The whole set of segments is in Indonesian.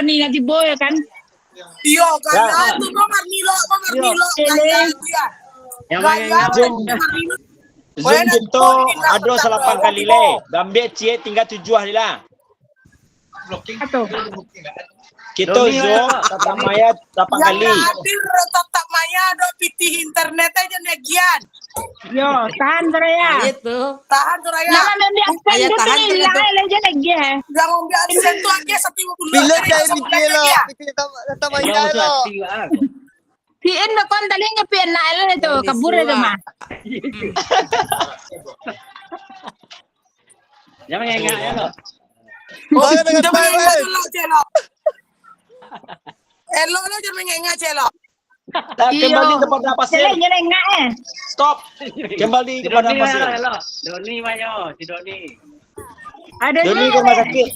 Marni nanti boy kan. Iya, gaya tuh mau Marnilo gaya dia. Gaya Marnilo. Zoom dito ado sa 8 kali le. Gambe cie tinggal 7 halila. Atau Kita zoom tatap maya 8 kali. Hadir tatap maya do pitih internet aja negian. yo tahan Raya. Itu. Tahan tuh Raya. Nama membi absen Ayah, tu tahan ni tu, lah lagi lagi. Jangan biar absen tuh aja 150. Bila saya fikir lo, tatap maya lo. Si Endo kon tali ngepian na ala itu kabur itu mah. Jangan ngengak ya lo. Bagai dengan baik. Elok lo jangan ngengak celok. Kembali kepada pasien. Jadi enggak Stop. Kembali kepada pasien. Doni mayo, si Doni. Ada Doni ke rumah sakit.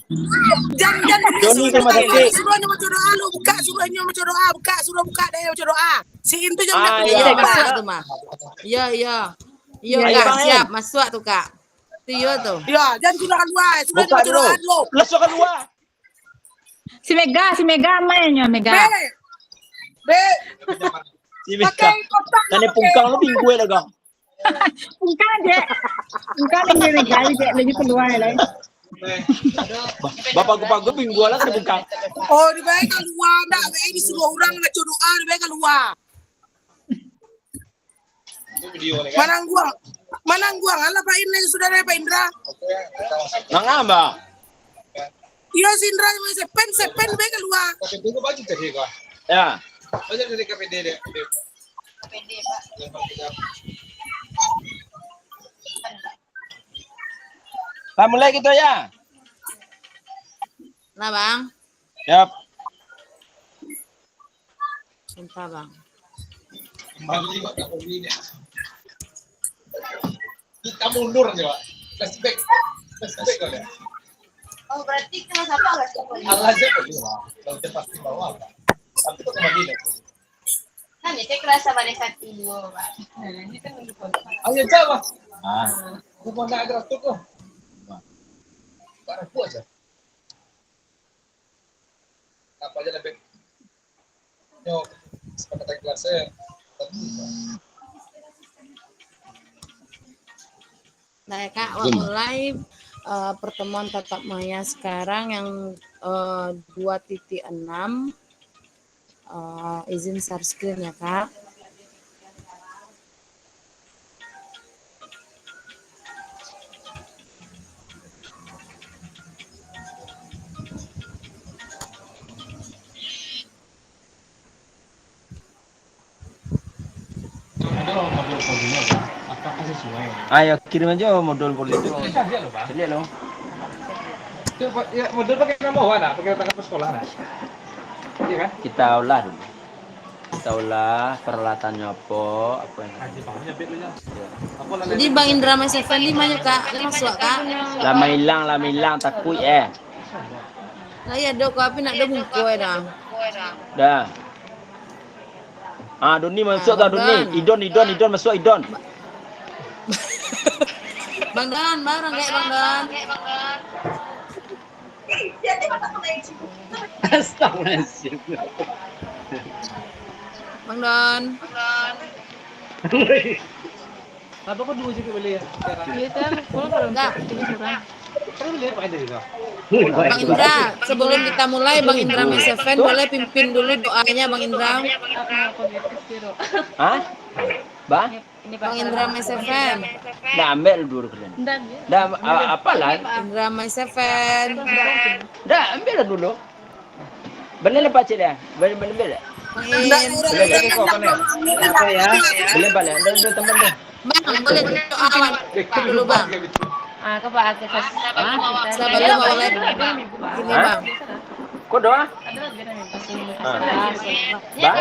Jangan Doni ke rumah sakit. suruhnya macam doa lu buka, suruhnya macam doa buka, suruh buka deh macam doa. Si itu jangan Iya, Iya. masuk tuh, Mah. Iya. Iya, Iya, Kak, Bang, siap. Masuk tuh, Kak. Itu tuh. Ya, jangan sudah keluar, suruhnya Buka macam dulu. doa lu. Masuk keluar. si Mega mainnya Mega. Be, Si Mika. pakai kotak. Kane pungkang lu minggu ya gang. Bukan dia. Bukan yang Mega dia lagi keluar lah. Bapak gue minggu lah kane pungkang. Oh, di baik keluar, enggak baik disuruh orang macam doa, di baik keluar. Manangguang, ala Pak Indra, saudara Pak Indra. Ngamba. Iya, si Indra sepen baik keluar. Ya. Kita mulai gitu ya. Nah, Bang. Yap. Entah, Bang. Kita mundur nih, Pak. Flashback kali ya. Oh, berarti kelas apa nggak sih? Allah aja kali ya. Kalau dia pasti bawa. Tapi kok kembali nih. Kan itu kelas sama desa dulu, Pak. Ini kan untuk Ayo jawab. Ah. Aku mau nak gerak tuh kok. Pak aku aja. Apa aja lebih. Yo, sepakat kelasnya. Nah, ya, Kak, mulai pertemuan tatap maya sekarang yang 2.6 izin share screen ya, Kak. Ayo kirim aja modul itu. Lihat lo. Ya, model pakai nama mana? Pakai tangan sekolah nah. Iya kan? Kita olah dulu. Kita olah peralatannya apa yang Jadi Bang Indra Mas Effendi banyak, Kak. Masuk, Kak. lama hilang takut Nah, ya dok, tapi nak ada buku dah. dah. Ah, Doni masuk tak Doni? Idon masuk Idon. Bang Dan, barang kayak Bang Dan. Astagfirullahaladzim. Bang Dan. Apa kok dua juga boleh ya? Enggak. Kan boleh pakai dari kau. Bang Indra, sebelum kita mulai Bang Indra Mas Effendi boleh pimpin dulu doanya Bang Indra. Hah? Bang? Bang Indra Mas Effendi. Dah ambil dulu kalian. Dah apalah? Indra Mas Effendi. Dah ambil dulu. Benar Pak Cik dah. Benar. Bang In. Boleh balik. Ada teman dah. Bang, boleh doa dulu Bang. Sebelum boleh ini Bang. Kok doa? Bang?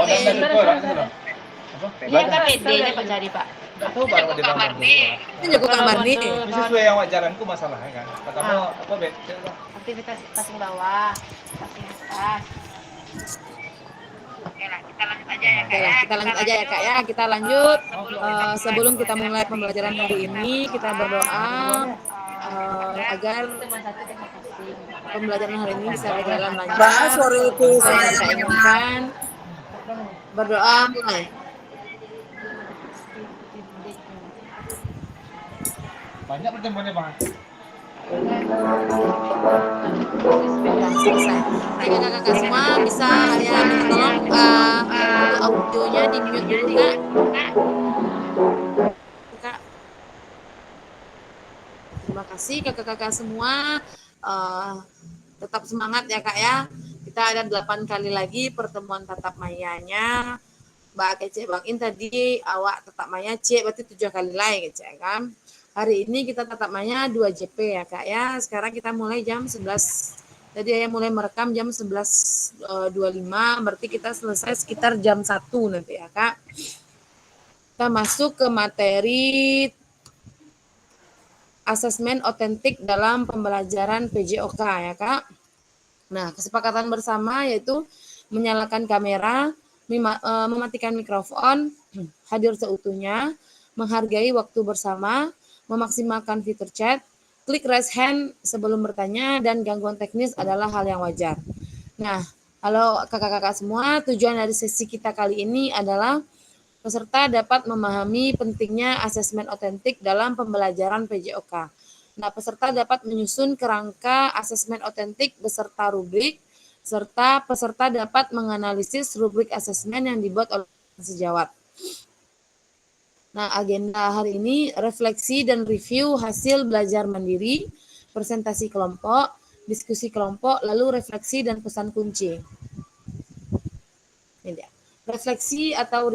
Ini kan PD-nya Pak Jari, Pak. Tahu baru di bawah. Ini juga Kang Marni. Ini sesuai yang wajaranku masalahnya kan. Katamu apa bet? Aktivitas passing bawah, passing atas. Oke lah, kita lanjut aja ya, Kak. Oke lah, kita lanjut aja ya Kak ya. Kita lanjut. Sebelum kita mulai pembelajaran hari ini, kita berdoa agar Cuma satu tema passing. pembelajaran hari ini bisa berjalan Bahas lancar sore itu sesuai yang saya kita inginkan. Berdoa mulai. Banyak pertemuannya bang. Nah, selesai. Nah, kakak-kakak semua bisa ya minta tolong untuk audionya di mute dulu kak. Kak. Terima kasih kakak-kakak semua. Tetap semangat ya kak ya. Kita ada 8 kali lagi pertemuan tatap mayanya. Mbak Kece Bang In tadi awak tatap maya C berarti 7 kali lagi Kece kan. Hari ini kita tatap maya 2 JP ya kak ya. Sekarang kita mulai jam 11. Tadi saya mulai merekam jam 11.25 berarti kita selesai sekitar jam 1 nanti ya kak. Kita masuk ke materi asesmen otentik dalam pembelajaran PJOK ya kak. Nah, kesepakatan bersama yaitu menyalakan kamera, mematikan mikrofon, hadir seutuhnya, menghargai waktu bersama, memaksimalkan fitur chat, klik raise hand sebelum bertanya, dan gangguan teknis adalah hal yang wajar. Nah, halo kakak-kakak semua, tujuan dari sesi kita kali ini adalah peserta dapat memahami pentingnya asesmen otentik dalam pembelajaran PJOK. Nah, peserta dapat menyusun kerangka asesmen otentik beserta rubrik, serta peserta dapat menganalisis rubrik asesmen yang dibuat oleh sejawat. Nah, agenda hari ini refleksi dan review hasil belajar mandiri, presentasi kelompok, diskusi kelompok, lalu refleksi dan pesan kunci. Ini dia. Refleksi atau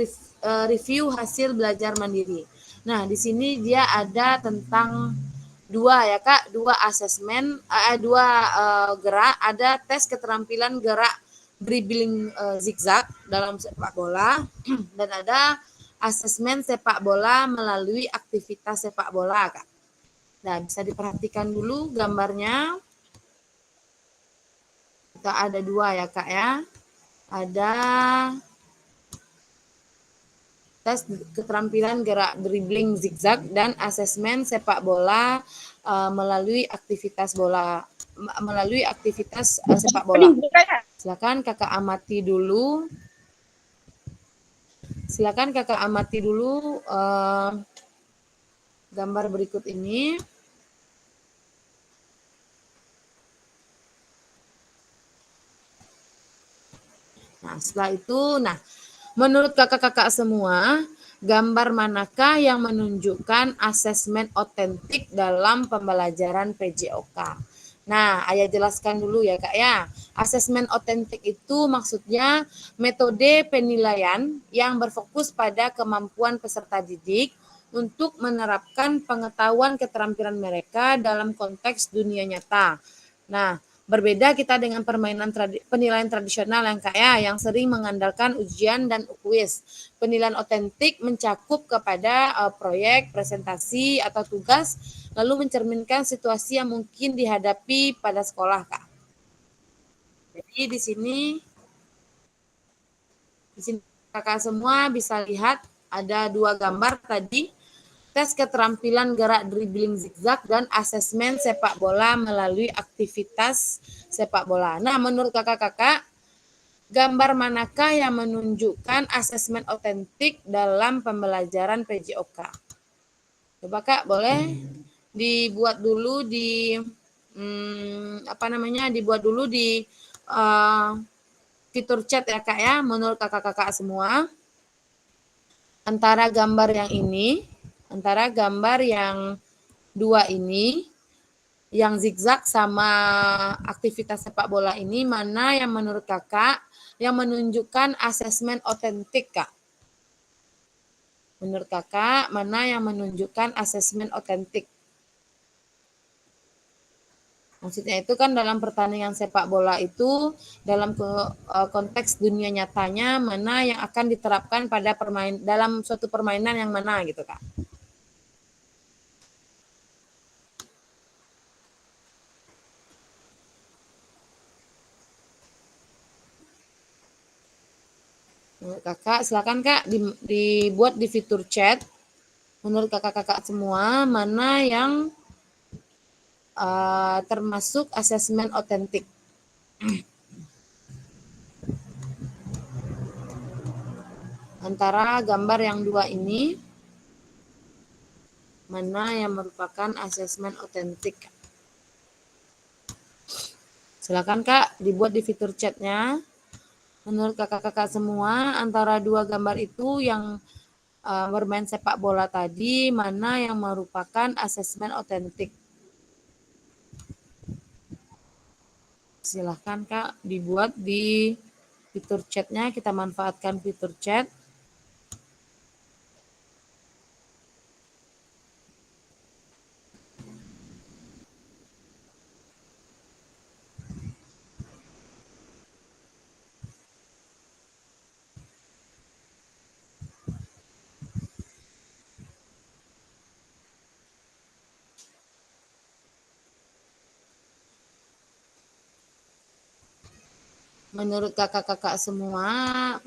review hasil belajar mandiri. Nah, di sini dia ada tentang dua ya kak, dua asesmen, gerak, ada tes keterampilan gerak dribbling zigzag dalam sepak bola, dan ada asesmen sepak bola melalui aktivitas sepak bola kak. Nah, bisa diperhatikan dulu gambarnya. Kita ada dua ya kak ya, ada tes keterampilan gerak dribbling zigzag dan asesmen sepak bola melalui aktivitas sepak bola. Silakan kakak amati dulu. Gambar berikut ini. Nah, setelah itu, menurut kakak-kakak semua, gambar manakah yang menunjukkan asesmen otentik dalam pembelajaran PJOK? Nah, ayah jelaskan dulu ya kak ya. Asesmen otentik itu maksudnya metode penilaian yang berfokus pada kemampuan peserta didik untuk menerapkan pengetahuan keterampilan mereka dalam konteks dunia nyata. Nah, berbeda kita dengan penilaian tradisional yang kaya yang sering mengandalkan ujian dan kuis. Penilaian otentik mencakup kepada proyek, presentasi, atau tugas, lalu mencerminkan situasi yang mungkin dihadapi pada sekolah, Kak. Jadi di sini kakak semua bisa lihat ada dua gambar tadi. Tes keterampilan gerak dribbling zigzag dan asesmen sepak bola melalui aktivitas sepak bola. Nah, menurut kakak-kakak, gambar manakah yang menunjukkan asesmen otentik dalam pembelajaran PJOK? Coba kak, boleh dibuat dulu di fitur chat ya kak ya. Menurut kakak-kakak semua, antara gambar yang dua ini, yang zigzag sama aktivitas sepak bola ini, mana yang menurut kakak yang menunjukkan asesmen otentik, Kak? Menurut kakak, mana yang menunjukkan asesmen otentik? Maksudnya itu kan dalam pertandingan sepak bola itu, dalam konteks dunia nyatanya, mana yang akan diterapkan pada dalam suatu permainan yang mana gitu, Kak? Kakak, silakan Kak dibuat di fitur chat. Menurut kakak-kakak semua, mana yang termasuk asesmen otentik. Antara gambar yang dua ini, mana yang merupakan asesmen otentik? Silakan Kak, dibuat di fitur chatnya. Menurut kakak-kakak semua, antara dua gambar itu yang bermain sepak bola tadi, mana yang merupakan asesmen otentik? Silahkan Kak, dibuat di fitur chatnya. Kita manfaatkan fitur chat. Menurut kakak-kakak semua,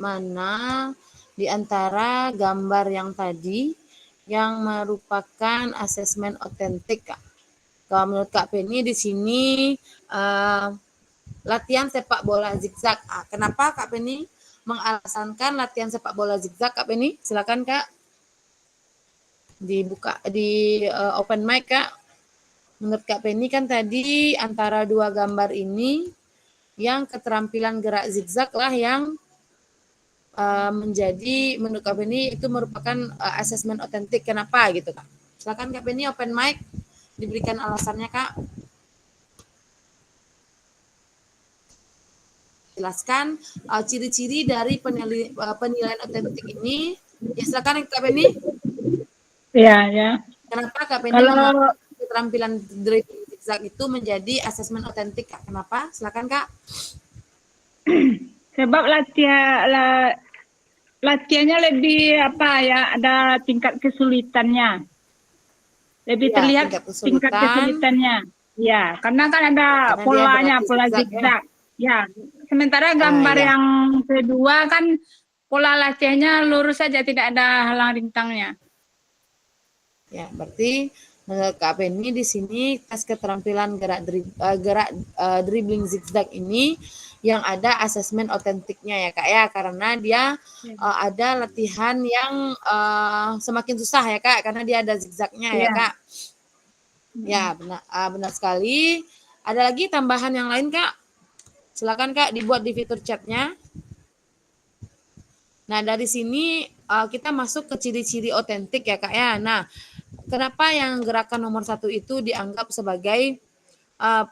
mana di antara gambar yang tadi yang merupakan asesmen otentik, Kak? Kalau menurut Kak Penny di sini latihan sepak bola zigzag. Kenapa Kak Penny mengalasankan latihan sepak bola zigzag, Kak Penny? Silakan Kak. Dibuka di open mic, Kak. Menurut Kak Penny kan tadi antara dua gambar ini yang keterampilan gerak zigzag lah yang menjadi menurut Kak Penny itu merupakan asesmen otentik. Kenapa gitu Kak? Silakan Kak Penny open mic, diberikan alasannya Kak. Jelaskan ciri-ciri dari penilaian otentik ini. Ya silakan Kak Penny. Ya. Kenapa Kak Penny keterampilan dribbling zigzag itu menjadi asesmen otentik Kak? Kenapa? Silakan Kak. Sebab latihannya lebih ada tingkat kesulitannya. Lebih Ya, terlihat tingkat kesulitannya. Ya, karena kan ada polanya, pola zigzag. Ya, sementara gambar yang kedua kan pola latihannya lurus saja, tidak ada halang rintangnya. Ya, berarti menurut Kak Penny di sini tes keterampilan gerak dribbling zigzag ini yang ada asesmen otentiknya ya Kak ya, karena dia ada latihan yang semakin susah ya Kak, karena dia ada zigzagnya ya Kak. Ya, benar sekali. Ada lagi tambahan yang lain Kak? Silakan Kak dibuat di fitur chatnya. Nah, dari sini kita masuk ke ciri-ciri otentik ya Kak ya. Nah, kenapa yang gerakan nomor 1 itu dianggap sebagai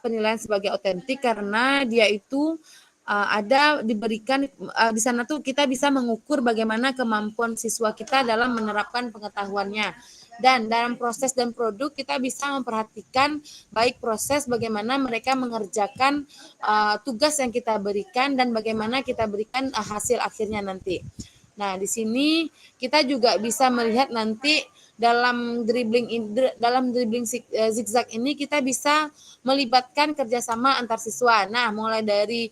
penilaian sebagai otentik? Karena dia itu ada diberikan di sana tuh kita bisa mengukur bagaimana kemampuan siswa kita dalam menerapkan pengetahuannya. Dan dalam proses dan produk kita bisa memperhatikan baik proses bagaimana mereka mengerjakan tugas yang kita berikan dan bagaimana kita berikan hasil akhirnya nanti. Nah, di sini kita juga bisa melihat nanti dalam dribbling zigzag ini kita bisa melibatkan kerjasama antar siswa. Nah, mulai dari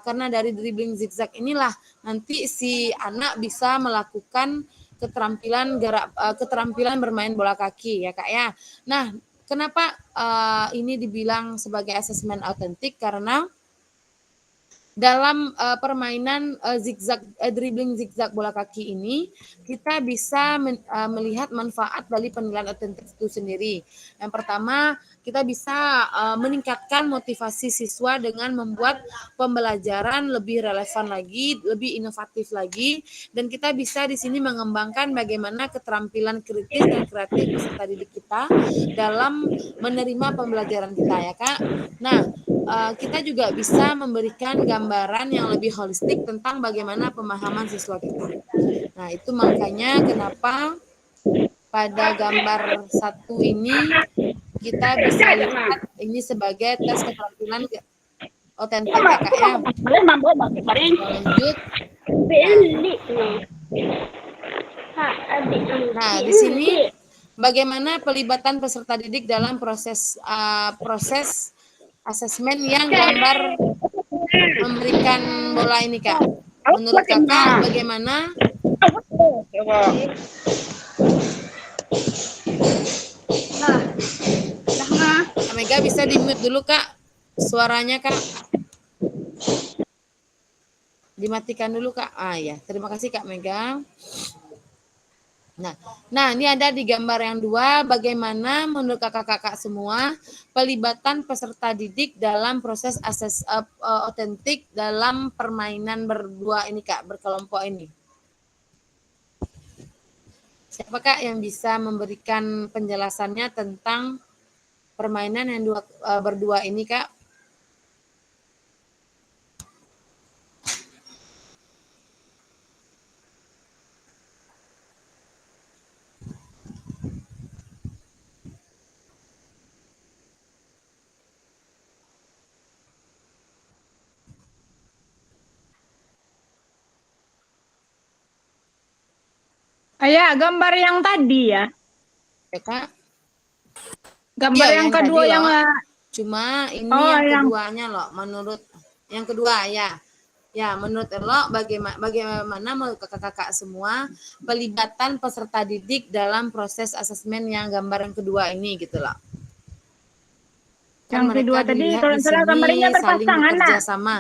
karena dari dribbling zigzag inilah nanti si anak bisa melakukan keterampilan bermain bola kaki ya Kak ya. Nah, kenapa ini dibilang sebagai asesmen otentik? Karena dalam permainan dribbling zigzag bola kaki ini kita bisa melihat manfaat dari penilaian otentik itu sendiri. Yang pertama, kita bisa meningkatkan motivasi siswa dengan membuat pembelajaran lebih relevan lagi, lebih inovatif lagi, dan kita bisa di sini mengembangkan bagaimana keterampilan kritis dan kreatif peserta didik kita dalam menerima pembelajaran kita ya Kak. Nah, kita juga bisa memberikan gambaran yang lebih holistik tentang bagaimana pemahaman siswa kita. Nah, itu makanya kenapa pada gambar 1 ini kita bisa lihat ini sebagai tes keterampilan otentik ya Kak ya. Lanjut. Nah, di sini bagaimana pelibatan peserta didik dalam proses asesmen yang gambar memberikan bola ini Kak. Menurut Kakak bagaimana? Kak Mega Mega bisa di-mute dulu, Kak. Suaranya, Kak. Dimatikan dulu, Kak. Ah ya, terima kasih Kak Mega. Nah, ini ada di gambar yang 2, bagaimana menurut kakak-kakak semua pelibatan peserta didik dalam proses otentik dalam permainan berdua ini, Kak, berkelompok ini. Siapa Kak yang bisa memberikan penjelasannya tentang permainan yang berdua ini, Kak? Ya, gambar yang tadi ya. Ya, Kak. Gambar Iya, yang yang kedua tadi yang loh. Cuma ini yang keduanya loh, menurut yang kedua ya. Ya, menurut Elo bagaimana menurut kakak-kakak semua pelibatan peserta didik dalam proses asesmen yang gambar yang kedua ini gitu loh. Kan yang kedua mereka tadi dilihat kalau di salah sini gambarnya saling berpasangan, bekerja Nak. sama.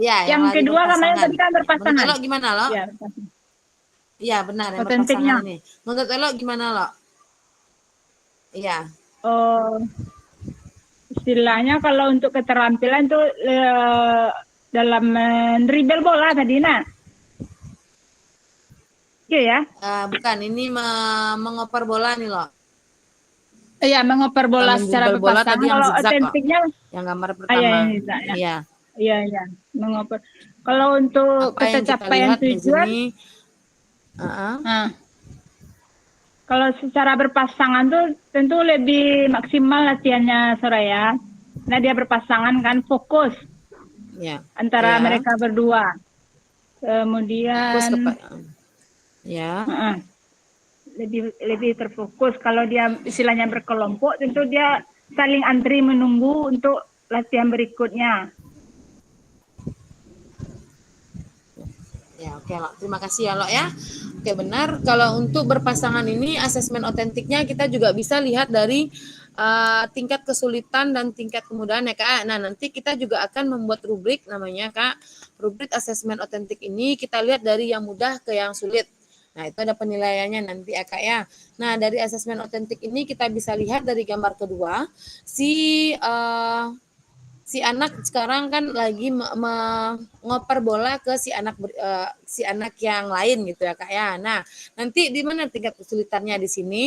Ya, Yang lagi kedua gambarnya berpasangan. tadi kan berpasangan. Menurut Elo gimana lo? Ya, Iya benar yang otentiknya. berpasangan ini. Menurut Elo gimana lo? Iya. Oh, istilahnya kalau untuk keterampilan tuh dalam dribble bola tadi, Nak. Iya ya? Bukan, ini mengoper bola nih loh. Iya, mengoper bola secara Dribble bola berpasangan. tadi yang Kalau zigzag loh. otentiknya, Yang gambar iya, pertama. iya, Iya. iya, mengoper. Kalau untuk Apa yang kita capaian lihat di tujuan, sini? nah, kalau secara berpasangan tuh tentu lebih maksimal latihannya Soraya. Nah, dia berpasangan kan fokus Ya. antara Ya. mereka berdua. Fokus Kemudian ya. lebih terfokus. Kalau dia istilahnya berkelompok, tentu dia saling antri menunggu untuk latihan berikutnya. Ya, oke, Lo. Terima kasih ya, Lo ya. Oke, benar. Kalau untuk berpasangan ini asesmen otentiknya kita juga bisa lihat dari tingkat kesulitan dan tingkat kemudahan ya, Kak. Nah, nanti kita juga akan membuat rubrik namanya, Kak. Rubrik asesmen otentik ini kita lihat dari yang mudah ke yang sulit. Nah, itu ada penilaiannya nanti ya, Kak ya. Nah, dari asesmen otentik ini kita bisa lihat dari gambar kedua, si anak sekarang kan lagi ngoper bola ke si anak yang lain gitu ya, Kak ya. Nah, nanti di mana tingkat kesulitannya di sini?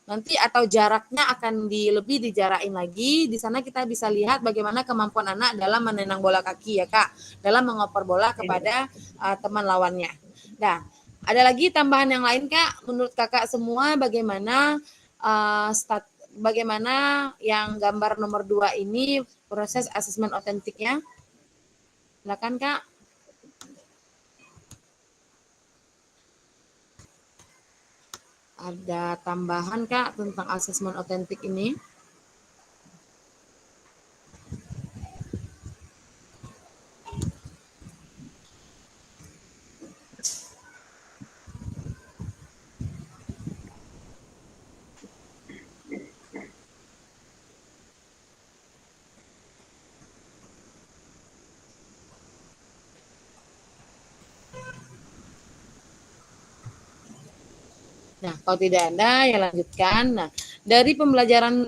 Nanti atau jaraknya akan lebih dijarakin lagi. Di sana kita bisa lihat bagaimana kemampuan anak dalam menendang bola kaki ya, Kak, dalam mengoper bola kepada teman lawannya. Nah, ada lagi tambahan yang lain, Kak? Menurut Kakak semua bagaimana bagaimana yang gambar nomor 2 ini proses asesmen otentiknya? Silakan, Kak. Ada tambahan, Kak, tentang asesmen otentik ini? Nah, kalau tidak ada, ya lanjutkan. Nah, dari pembelajaran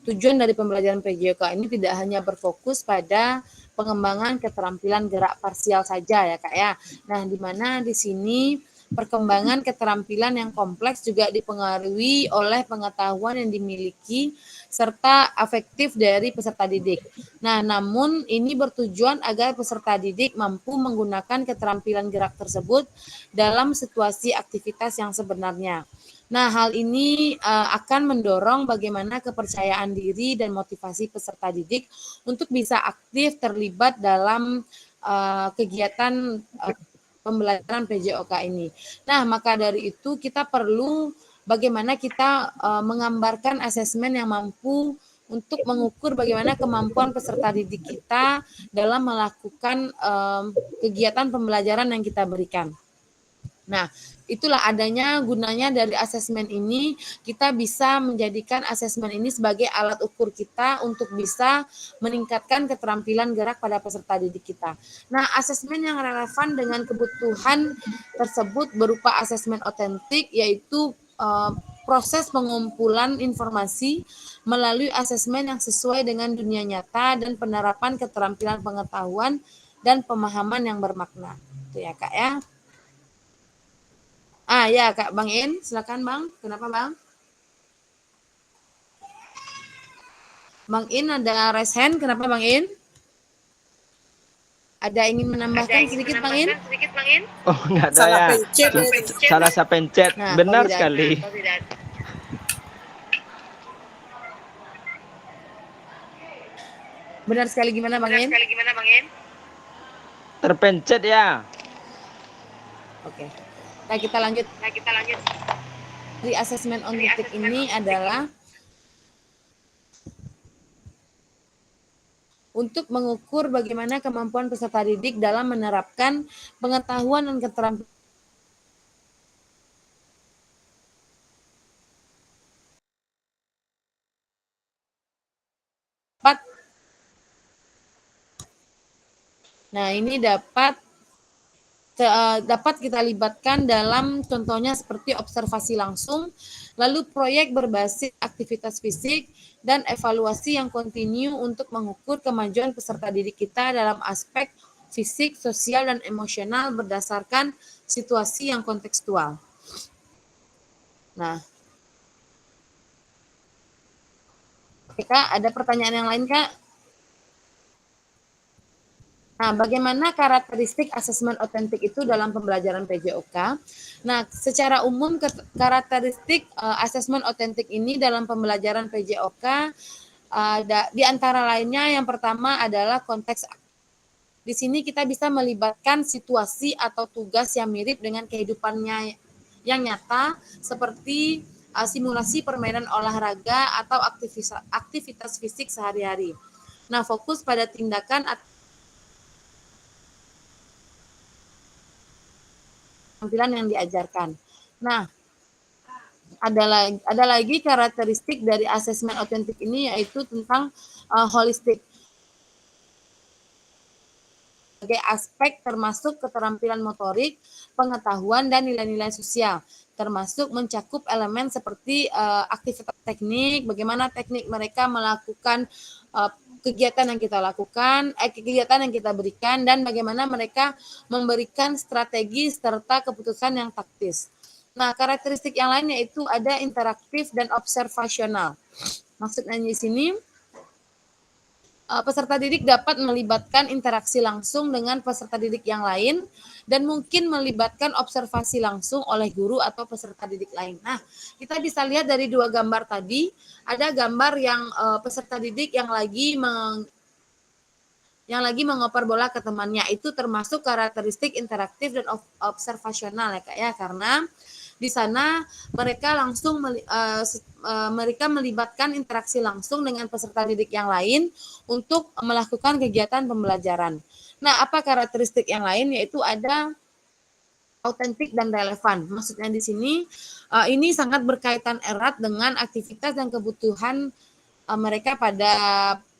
tujuan dari pembelajaran PJOK ini tidak hanya berfokus pada pengembangan keterampilan gerak parsial saja ya, Kak ya. Nah, di mana di sini perkembangan keterampilan yang kompleks juga dipengaruhi oleh pengetahuan yang dimiliki serta afektif dari peserta didik. Nah, namun ini bertujuan agar peserta didik mampu menggunakan keterampilan gerak tersebut dalam situasi aktivitas yang sebenarnya. Nah, hal ini akan mendorong bagaimana kepercayaan diri dan motivasi peserta didik untuk bisa aktif terlibat dalam kegiatan pembelajaran PJOK ini. Nah, maka dari itu kita perlu bagaimana kita menggambarkan asesmen yang mampu untuk mengukur bagaimana kemampuan peserta didik kita dalam melakukan kegiatan pembelajaran yang kita berikan. Nah, itulah adanya gunanya dari asesmen ini, kita bisa menjadikan asesmen ini sebagai alat ukur kita untuk bisa meningkatkan keterampilan gerak pada peserta didik kita. Nah, asesmen yang relevan dengan kebutuhan tersebut berupa asesmen otentik, yaitu proses pengumpulan informasi melalui asesmen yang sesuai dengan dunia nyata dan penerapan keterampilan pengetahuan dan pemahaman yang bermakna. Itu ya, Kak ya. Ya, Kak Bang In, silakan Bang. Kenapa Bang? Bang In ada raise hand, kenapa Bang In? Ada ingin menambahkan sedikit Bang In? Oh, enggak ada Salah ya. pencet. Salah saya pencet. Nah, Benar kalau tidak- sekali. Benar sekali gimana Bang In? Terpencet ya. Oke. Nah, kita lanjut. Di asesmen otentik ini adalah untuk mengukur bagaimana kemampuan peserta didik dalam menerapkan pengetahuan dan keterampilan ini dapat kita libatkan dalam contohnya seperti observasi langsung, lalu proyek berbasis aktivitas fisik, dan evaluasi yang kontinu untuk mengukur kemajuan peserta didik kita dalam aspek fisik, sosial, dan emosional berdasarkan situasi yang kontekstual. Nah, oke Kak, ada pertanyaan yang lain Kak? Nah, bagaimana karakteristik asesmen otentik itu dalam pembelajaran PJOK? Nah, secara umum karakteristik asesmen otentik ini dalam pembelajaran PJOK di antara lainnya yang pertama adalah konteks. Di sini kita bisa melibatkan situasi atau tugas yang mirip dengan kehidupannya yang nyata seperti simulasi permainan olahraga atau aktivitas fisik sehari-hari. Nah, fokus pada tindakan tampilan yang diajarkan. Nah, ada lagi karakteristik dari asesmen otentik ini yaitu tentang holistik. Sebagai aspek termasuk keterampilan motorik, pengetahuan, dan nilai-nilai sosial, termasuk mencakup elemen seperti aktivitas teknik, bagaimana teknik mereka melakukan kegiatan yang kita lakukan, kegiatan yang kita berikan, dan bagaimana mereka memberikan strategi serta keputusan yang taktis. Nah, karakteristik yang lain yaitu ada interaktif dan observasional. Maksudnya di sini, peserta didik dapat melibatkan interaksi langsung dengan peserta didik yang lain dan mungkin melibatkan observasi langsung oleh guru atau peserta didik lain. Nah, kita bisa lihat dari dua gambar tadi, ada gambar yang peserta didik yang lagi mengoper bola ke temannya. Itu termasuk karakteristik interaktif dan observasional ya Kak ya, karena di sana mereka mereka melibatkan interaksi langsung dengan peserta didik yang lain untuk melakukan kegiatan pembelajaran. Nah, apa karakteristik yang lain? Yaitu ada autentik dan relevan. Maksudnya di sini ini sangat berkaitan erat dengan aktivitas dan kebutuhan mereka pada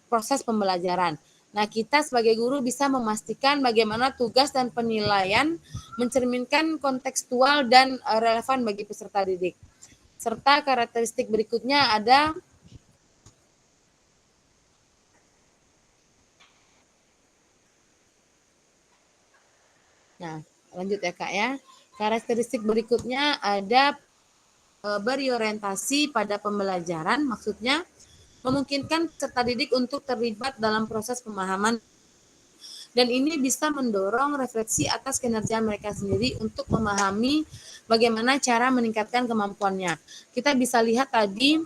proses pembelajaran. Nah, kita sebagai guru bisa memastikan bagaimana tugas dan penilaian mencerminkan kontekstual dan relevan bagi peserta didik. Serta karakteristik berikutnya ada Nah, lanjut ya Kak ya. Karakteristik berikutnya ada berorientasi pada pembelajaran, maksudnya memungkinkan peserta didik untuk terlibat dalam proses pemahaman dan ini bisa mendorong refleksi atas kinerja mereka sendiri untuk memahami bagaimana cara meningkatkan kemampuannya. Kita bisa lihat tadi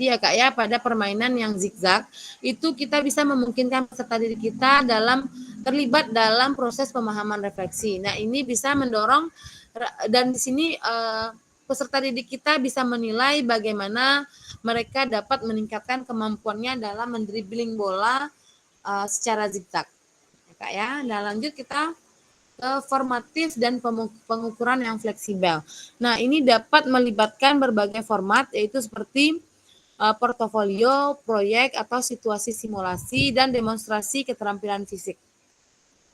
ya Kak ya, pada permainan yang zigzag itu kita bisa memungkinkan peserta didik kita terlibat dalam proses pemahaman refleksi. Nah, ini bisa mendorong dan di sini peserta didik kita bisa menilai bagaimana mereka dapat meningkatkan kemampuannya dalam mendribbling bola secara zigzag. Ya Kak ya. Nah, lanjut kita formatif dan pengukuran yang fleksibel. Nah, ini dapat melibatkan berbagai format yaitu seperti portofolio, proyek atau situasi simulasi dan demonstrasi keterampilan fisik.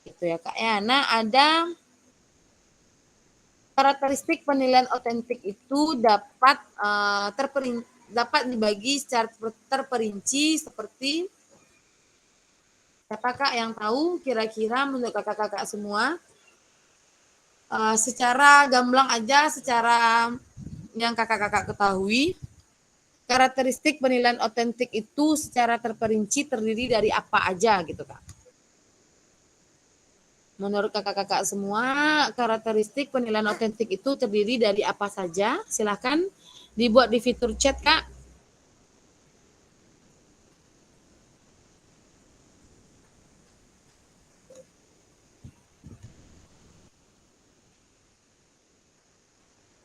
Gitu ya, Kak ya. Nah, ada karakteristik penilaian otentik itu dapat dapat dibagi secara terperinci seperti siapa Kak yang tahu kira-kira menurut kakak-kakak semua? Secara gamblang aja, secara yang kakak-kakak ketahui, karakteristik penilaian otentik itu secara terperinci terdiri dari apa aja gitu Kak? Menurut kakak-kakak semua, karakteristik penilaian otentik itu terdiri dari apa saja? Silahkan dibuat di fitur chat Kak.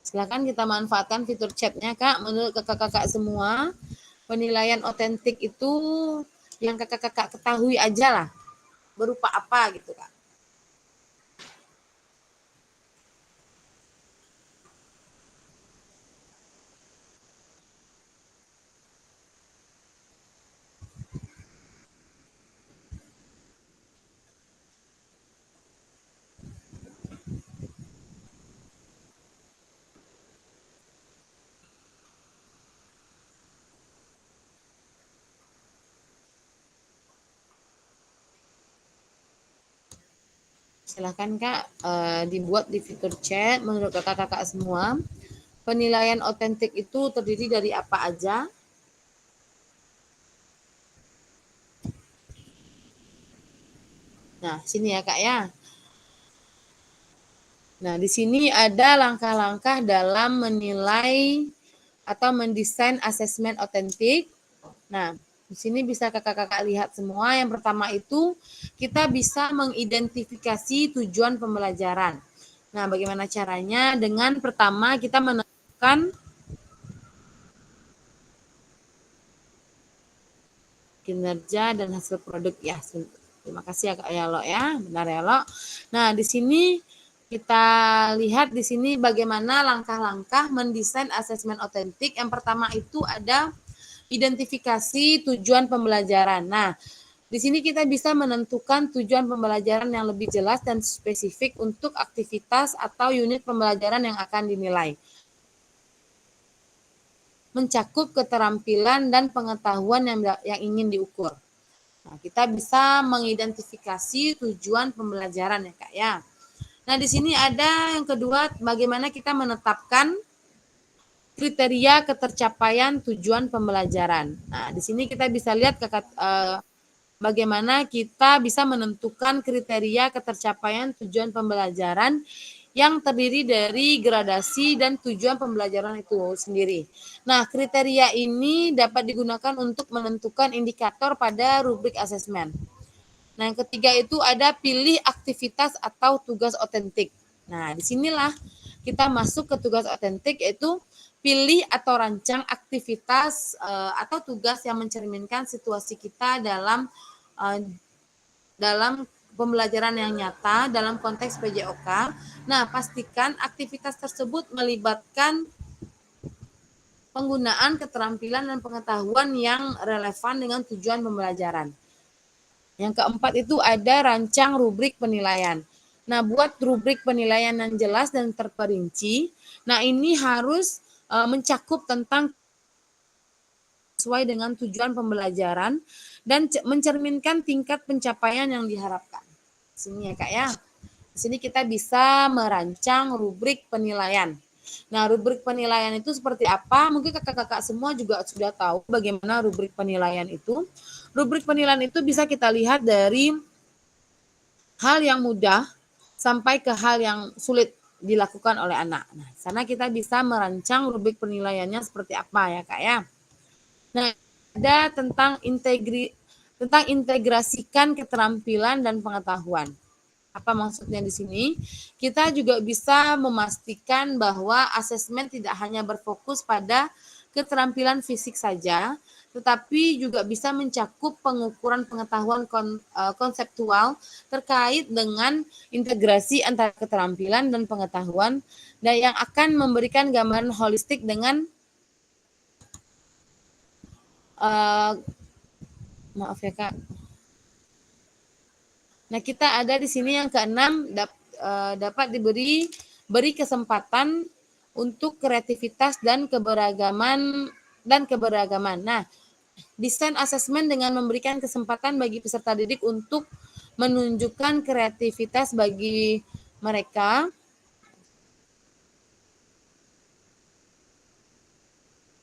Silakan kita manfaatkan fitur chatnya Kak. Menurut kakak-kakak semua, penilaian otentik itu yang kakak-kakak ketahui aja lah. Berupa apa gitu Kak. Silahkan Kak, dibuat di fitur chat. Menurut kakak-kakak semua, penilaian otentik itu terdiri dari apa aja? Nah, sini ya Kak ya. Nah, di sini ada langkah-langkah dalam menilai atau mendesain asesmen otentik. Nah, di sini bisa kakak-kakak lihat semua. Yang pertama itu kita bisa mengidentifikasi tujuan pembelajaran. Nah, bagaimana caranya? Dengan pertama kita menentukan kinerja dan hasil produk ya. Terima kasih ya Kak Yalo ya. Benar ya Lo. Nah, di sini kita lihat di sini bagaimana langkah-langkah mendesain asesmen otentik. Yang pertama itu ada identifikasi tujuan pembelajaran. Nah, di sini kita bisa menentukan tujuan pembelajaran yang lebih jelas dan spesifik untuk aktivitas atau unit pembelajaran yang akan dinilai. Mencakup keterampilan dan pengetahuan yang ingin diukur. Nah, kita bisa mengidentifikasi tujuan pembelajaran ya Kak ya. Nah, di sini ada yang kedua, bagaimana kita menetapkan kriteria ketercapaian tujuan pembelajaran. Nah, di sini kita bisa lihat bagaimana kita bisa menentukan kriteria ketercapaian tujuan pembelajaran yang terdiri dari gradasi dan tujuan pembelajaran itu sendiri. Nah, kriteria ini dapat digunakan untuk menentukan indikator pada rubrik asesmen. Nah, yang ketiga itu ada pilih aktivitas atau tugas otentik. Nah, disinilah kita masuk ke tugas otentik, yaitu pilih atau rancang aktivitas atau tugas yang mencerminkan situasi kita dalam pembelajaran yang nyata dalam konteks PJOK. Nah, pastikan aktivitas tersebut melibatkan penggunaan keterampilan dan pengetahuan yang relevan dengan tujuan pembelajaran. Yang keempat itu ada rancang rubrik penilaian. Nah, buat rubrik penilaian yang jelas dan terperinci. Nah, ini harus mencakup tentang sesuai dengan tujuan pembelajaran dan mencerminkan tingkat pencapaian yang diharapkan. Sini ya Kak ya. Di sini kita bisa merancang rubrik penilaian. Nah, rubrik penilaian itu seperti apa? Mungkin kakak-kakak semua juga sudah tahu bagaimana rubrik penilaian itu. Rubrik penilaian itu bisa kita lihat dari hal yang mudah sampai ke hal yang sulit dilakukan oleh anak. Nah, sana kita bisa merancang rubrik penilaiannya seperti apa ya Kak ya. Nah, ada tentang integrasikan keterampilan dan pengetahuan. Apa maksudnya di sini? Kita juga bisa memastikan bahwa asesmen tidak hanya berfokus pada keterampilan fisik saja, tetapi juga bisa mencakup pengukuran pengetahuan konseptual terkait dengan integrasi antara keterampilan dan pengetahuan dan yang akan memberikan gambaran holistik dengan maaf ya Kak. Nah, kita ada di sini yang keenam dapat beri kesempatan untuk kreativitas dan keberagaman. Nah, desain asesmen dengan memberikan kesempatan bagi peserta didik untuk menunjukkan kreativitas bagi mereka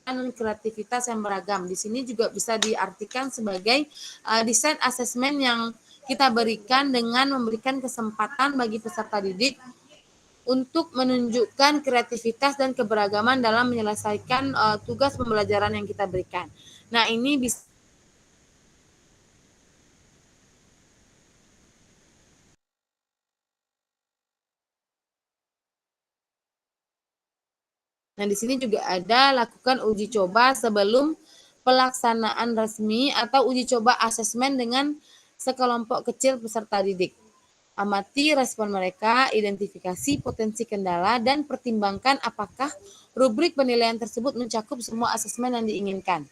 dan kreativitas yang beragam. Di sini juga bisa diartikan sebagai desain asesmen yang kita berikan dengan memberikan kesempatan bagi peserta didik untuk menunjukkan kreativitas dan keberagaman dalam menyelesaikan tugas pembelajaran yang kita berikan. Nah, ini bisa Nah, di sini juga ada lakukan uji coba sebelum pelaksanaan resmi atau uji coba asesmen dengan sekelompok kecil peserta didik. Amati respon mereka, identifikasi potensi kendala, dan pertimbangkan apakah rubrik penilaian tersebut mencakup semua asesmen yang diinginkan.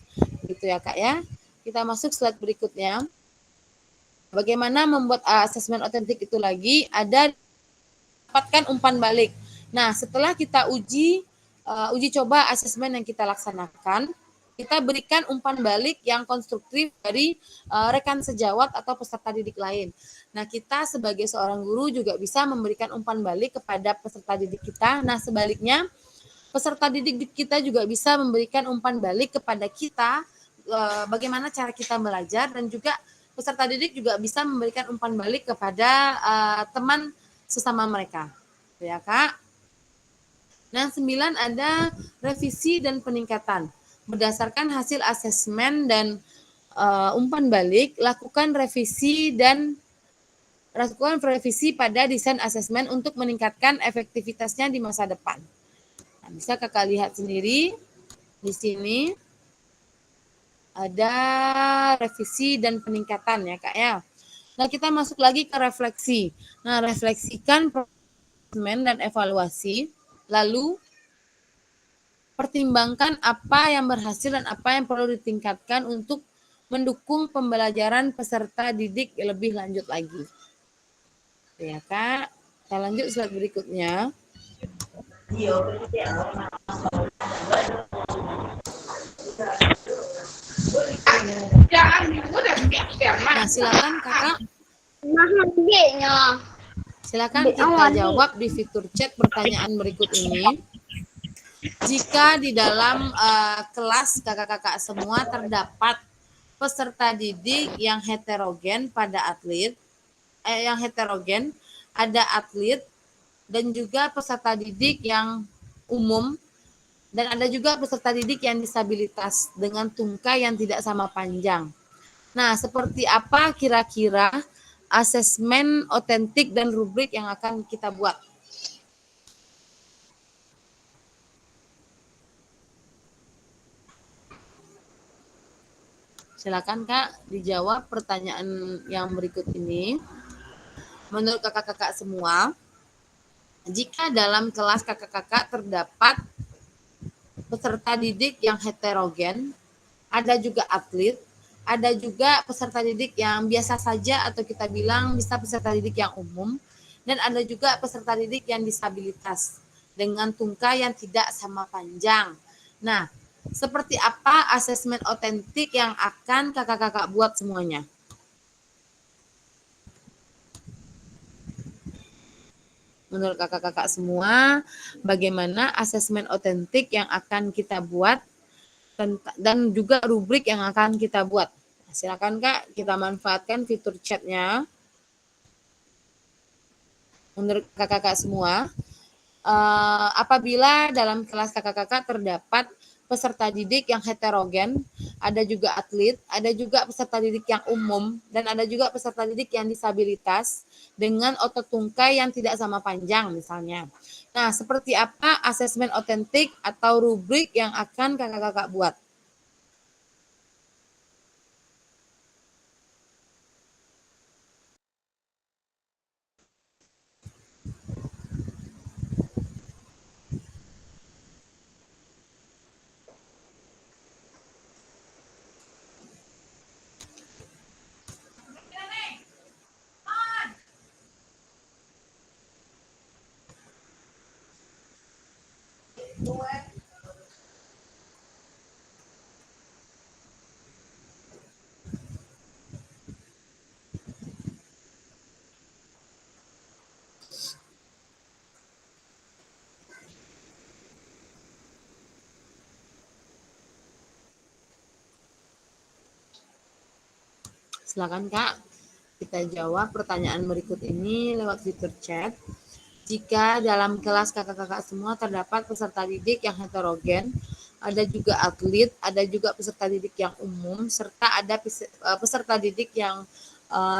Gitu ya Kak ya. Kita masuk slide berikutnya. Bagaimana membuat asesmen otentik itu lagi? Ada dapatkan umpan balik. Nah, setelah kita uji coba asesmen yang kita laksanakan, kita berikan umpan balik yang konstruktif dari rekan sejawat atau peserta didik lain. Nah, kita sebagai seorang guru juga bisa memberikan umpan balik kepada peserta didik kita. Nah, sebaliknya, peserta didik kita juga bisa memberikan umpan balik kepada kita bagaimana cara kita belajar, dan juga peserta didik juga bisa memberikan umpan balik kepada teman sesama mereka. Ya, Kak. Nah, 9 ada revisi dan peningkatan. Berdasarkan hasil asesmen dan umpan balik, lakukan revisi pada desain asesmen untuk meningkatkan efektivitasnya di masa depan. Nah, bisa Kakak lihat sendiri di sini ada revisi dan peningkatan ya Kak ya. Nah, kita masuk lagi ke refleksi. Nah, refleksikan asesmen dan evaluasi. Lalu, pertimbangkan apa yang berhasil dan apa yang perlu ditingkatkan untuk mendukung pembelajaran peserta didik lebih lanjut lagi. Ya, Kak. Kita lanjut slide berikutnya. Nah, silakan Kakak. Silakan kita jawab di fitur chat pertanyaan berikut ini. Jika di dalam kelas kakak-kakak semua terdapat peserta didik yang heterogen ada atlet dan juga peserta didik yang umum, dan ada juga peserta didik yang disabilitas dengan tungkai yang tidak sama panjang. Nah, seperti apa kira-kira asesmen otentik dan rubrik yang akan kita buat? Silakan Kak, dijawab pertanyaan yang berikut ini. Menurut kakak-kakak semua, jika dalam kelas kakak-kakak terdapat peserta didik yang heterogen, ada juga atlet, ada juga peserta didik yang biasa saja atau kita bilang bisa peserta didik yang umum, dan ada juga peserta didik yang disabilitas dengan tungkai yang tidak sama panjang. Nah, seperti apa asesmen otentik yang akan kakak-kakak buat semuanya? Menurut kakak-kakak semua, bagaimana asesmen otentik yang akan kita buat dan juga rubrik yang akan kita buat? Silakan Kak, kita manfaatkan fitur chatnya. Menurut kakak-kakak semua, apabila dalam kelas kakak-kakak terdapat peserta didik yang heterogen, ada juga atlet, ada juga peserta didik yang umum, dan ada juga peserta didik yang disabilitas dengan otot tungkai yang tidak sama panjang misalnya. Nah, seperti apa asesmen otentik atau rubrik yang akan kakak-kakak buat? Silakan Kak, kita jawab pertanyaan berikut ini lewat fitur chat. Jika dalam kelas kakak-kakak semua terdapat peserta didik yang heterogen, ada juga atlet, ada juga peserta didik yang umum, serta ada peserta didik yang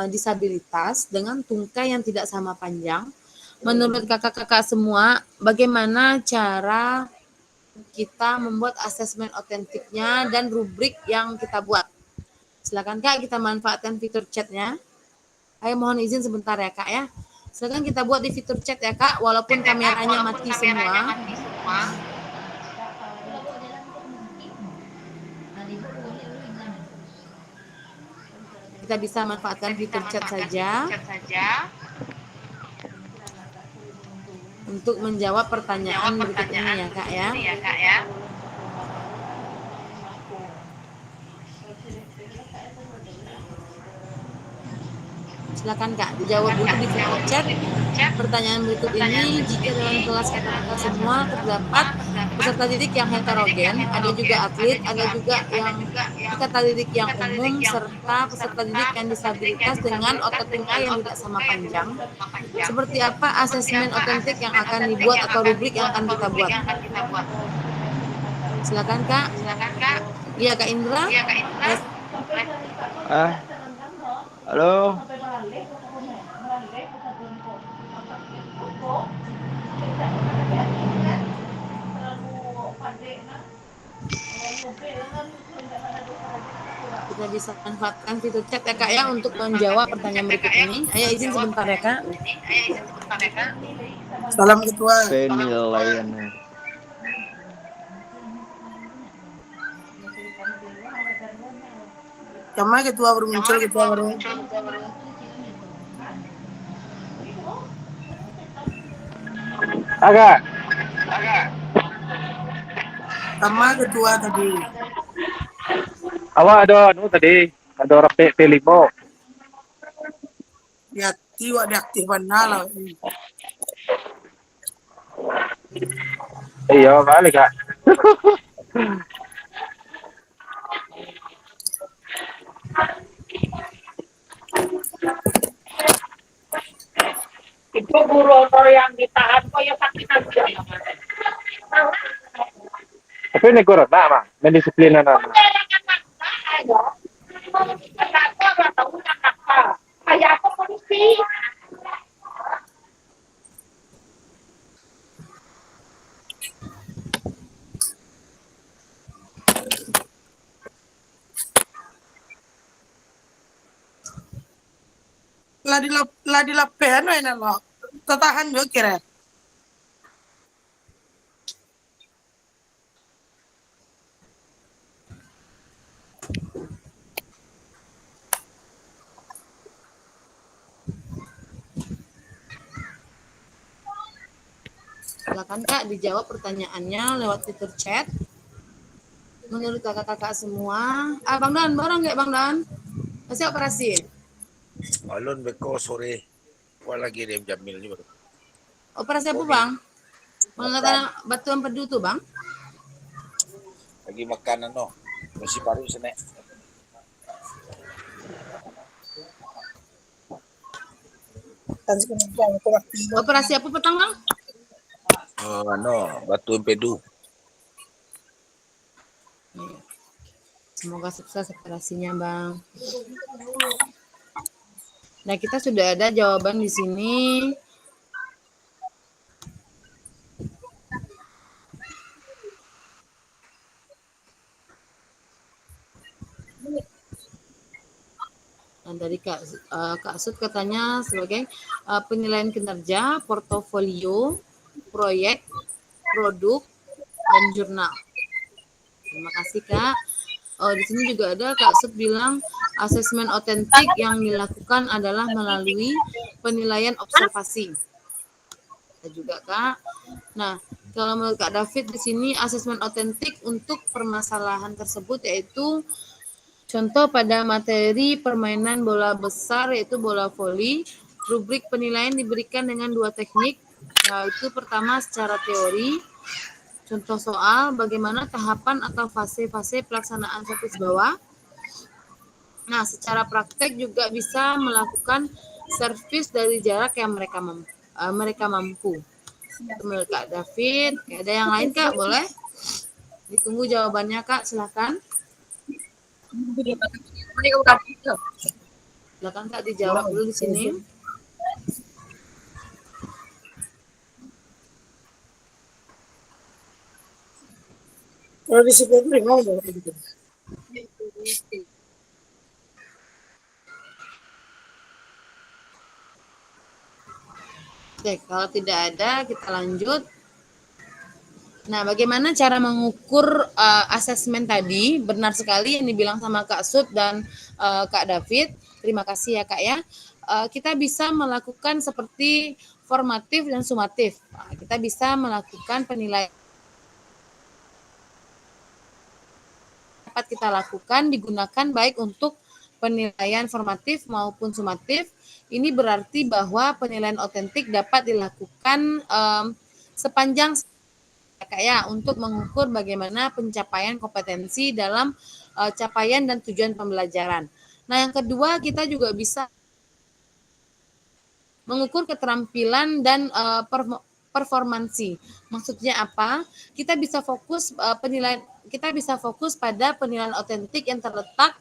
disabilitas dengan tungkai yang tidak sama panjang. Menurut kakak-kakak semua, bagaimana cara kita membuat asesmen otentiknya dan rubrik yang kita buat? Silakan Kak, kita manfaatkan fitur chatnya. Ayo mohon izin sebentar ya Kak ya. Silakan kita buat di fitur chat ya Kak, walaupun kameranya mati semua. Kita bisa manfaatkan fitur chat saja untuk menjawab pertanyaan berikut ini ya Kak ya. Silakan Kak, dijawab dulu di fitur chat. Pertanyaan berikut ini, jika dalam kelas kakak-kakak semua terdapat peserta didik yang heterogen, ada juga atlet, ada juga yang peserta didik yang umum, serta peserta didik yang disabilitas dengan otot tungkai yang tidak sama panjang. Seperti apa asesmen otentik yang akan dibuat atau rubrik yang akan kita buat? Silakan Kak. Iya Kak Indra. Halo. Kita bisa manfaatkan fitur chat ya Kak ya untuk menjawab pertanyaan berikut ini. Ayo izin sebentar ya Kak. Salam ketua. Penilaian. Kemana ketua baru muncul, ketua baru. Agak. Sama ketua tadi. Awak ada ada orang P5. Ya, tiwa diaktifkan lah. Iya, balik Kak. Itu guru yang ditahan kok ya sakit aja. Tapi ini kurang, Mak. Mendisiplinan anak. Kayak aku polisi. Lah di lapen ini loh. Tertahan juga kira. Silakan Kak dijawab pertanyaannya lewat fitur chat. Menurut kakak-kakak semua, Bang Dan, barang nggak Bang Dan? Masih operasi? Alun beko sore. Wah lagi dia Jamil ni baru. Operasi apa Bang? Mengatakan batu empedu tuh Bang? Lagi makan masih baru senek. Operasi apa petang Bang? Batu empedu. Semoga sukses operasinya Bang. Nah, kita sudah ada jawaban di sini. Dan dari Kak Sud katanya sebagai penilaian kinerja, portofolio, proyek, produk, dan jurnal. Terima kasih Kak. Di sini juga ada Kak Sud bilang asesmen otentik yang dilakukan adalah melalui penilaian observasi. Ada juga Kak. Nah, kalau menurut Kak David di sini asesmen otentik untuk permasalahan tersebut yaitu contoh pada materi permainan bola besar yaitu bola voli, rubrik penilaian diberikan dengan dua teknik, yaitu pertama secara teori, contoh soal bagaimana tahapan atau fase-fase pelaksanaan status bawah. Nah, secara praktek juga bisa melakukan servis dari jarak yang mereka mampu. Itu menurut Kak David. Ada yang lain Kak? Boleh? Ditunggu jawabannya Kak, silakan. Silakan Kak dijawab dulu di sini. Kalau di situ ngomong gitu. Oke, kalau tidak ada kita lanjut. Nah, bagaimana cara mengukur asesmen tadi? Benar sekali yang dibilang sama Kak Sud dan Kak David. Terima kasih ya Kak ya. Kita bisa melakukan seperti formatif dan sumatif. Kita bisa melakukan penilaian dapat kita lakukan digunakan baik untuk penilaian formatif maupun sumatif. Ini berarti bahwa penilaian otentik dapat dilakukan sepanjang ya untuk mengukur bagaimana pencapaian kompetensi dalam capaian dan tujuan pembelajaran. Nah, yang kedua kita juga bisa mengukur keterampilan dan performansi. Maksudnya apa? Kita bisa fokus pada penilaian otentik yang terletak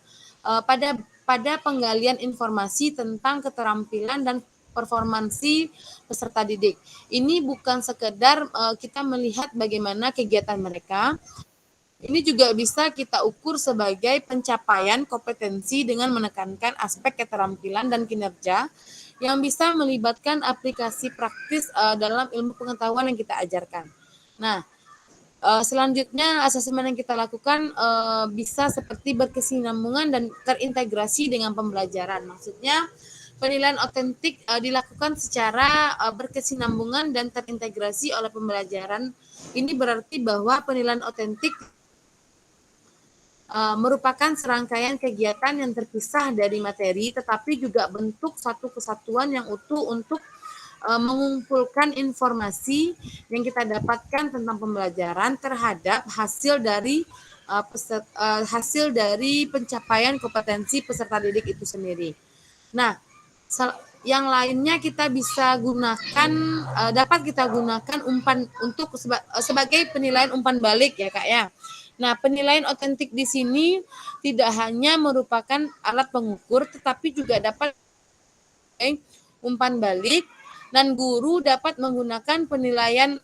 pada penggalian informasi tentang keterampilan dan performansi peserta didik. Ini bukan sekedar kita melihat bagaimana kegiatan mereka. Ini juga bisa kita ukur sebagai pencapaian kompetensi dengan menekankan aspek keterampilan dan kinerja yang bisa melibatkan aplikasi praktis dalam ilmu pengetahuan yang kita ajarkan. Nah, selanjutnya asesmen yang kita lakukan bisa seperti berkesinambungan dan terintegrasi dengan pembelajaran. Maksudnya penilaian otentik dilakukan secara berkesinambungan dan terintegrasi oleh pembelajaran. Ini berarti bahwa penilaian otentik merupakan serangkaian kegiatan yang terpisah dari materi, tetapi juga bentuk satu kesatuan yang utuh untuk mengumpulkan informasi yang kita dapatkan tentang pembelajaran terhadap hasil dari pencapaian kompetensi peserta didik itu sendiri. Nah, yang lainnya kita bisa gunakan, dapat kita gunakan umpan untuk sebagai penilaian umpan balik ya Kak ya. Nah, penilaian otentik di sini tidak hanya merupakan alat pengukur, tetapi juga dapat umpan balik, dan guru dapat menggunakan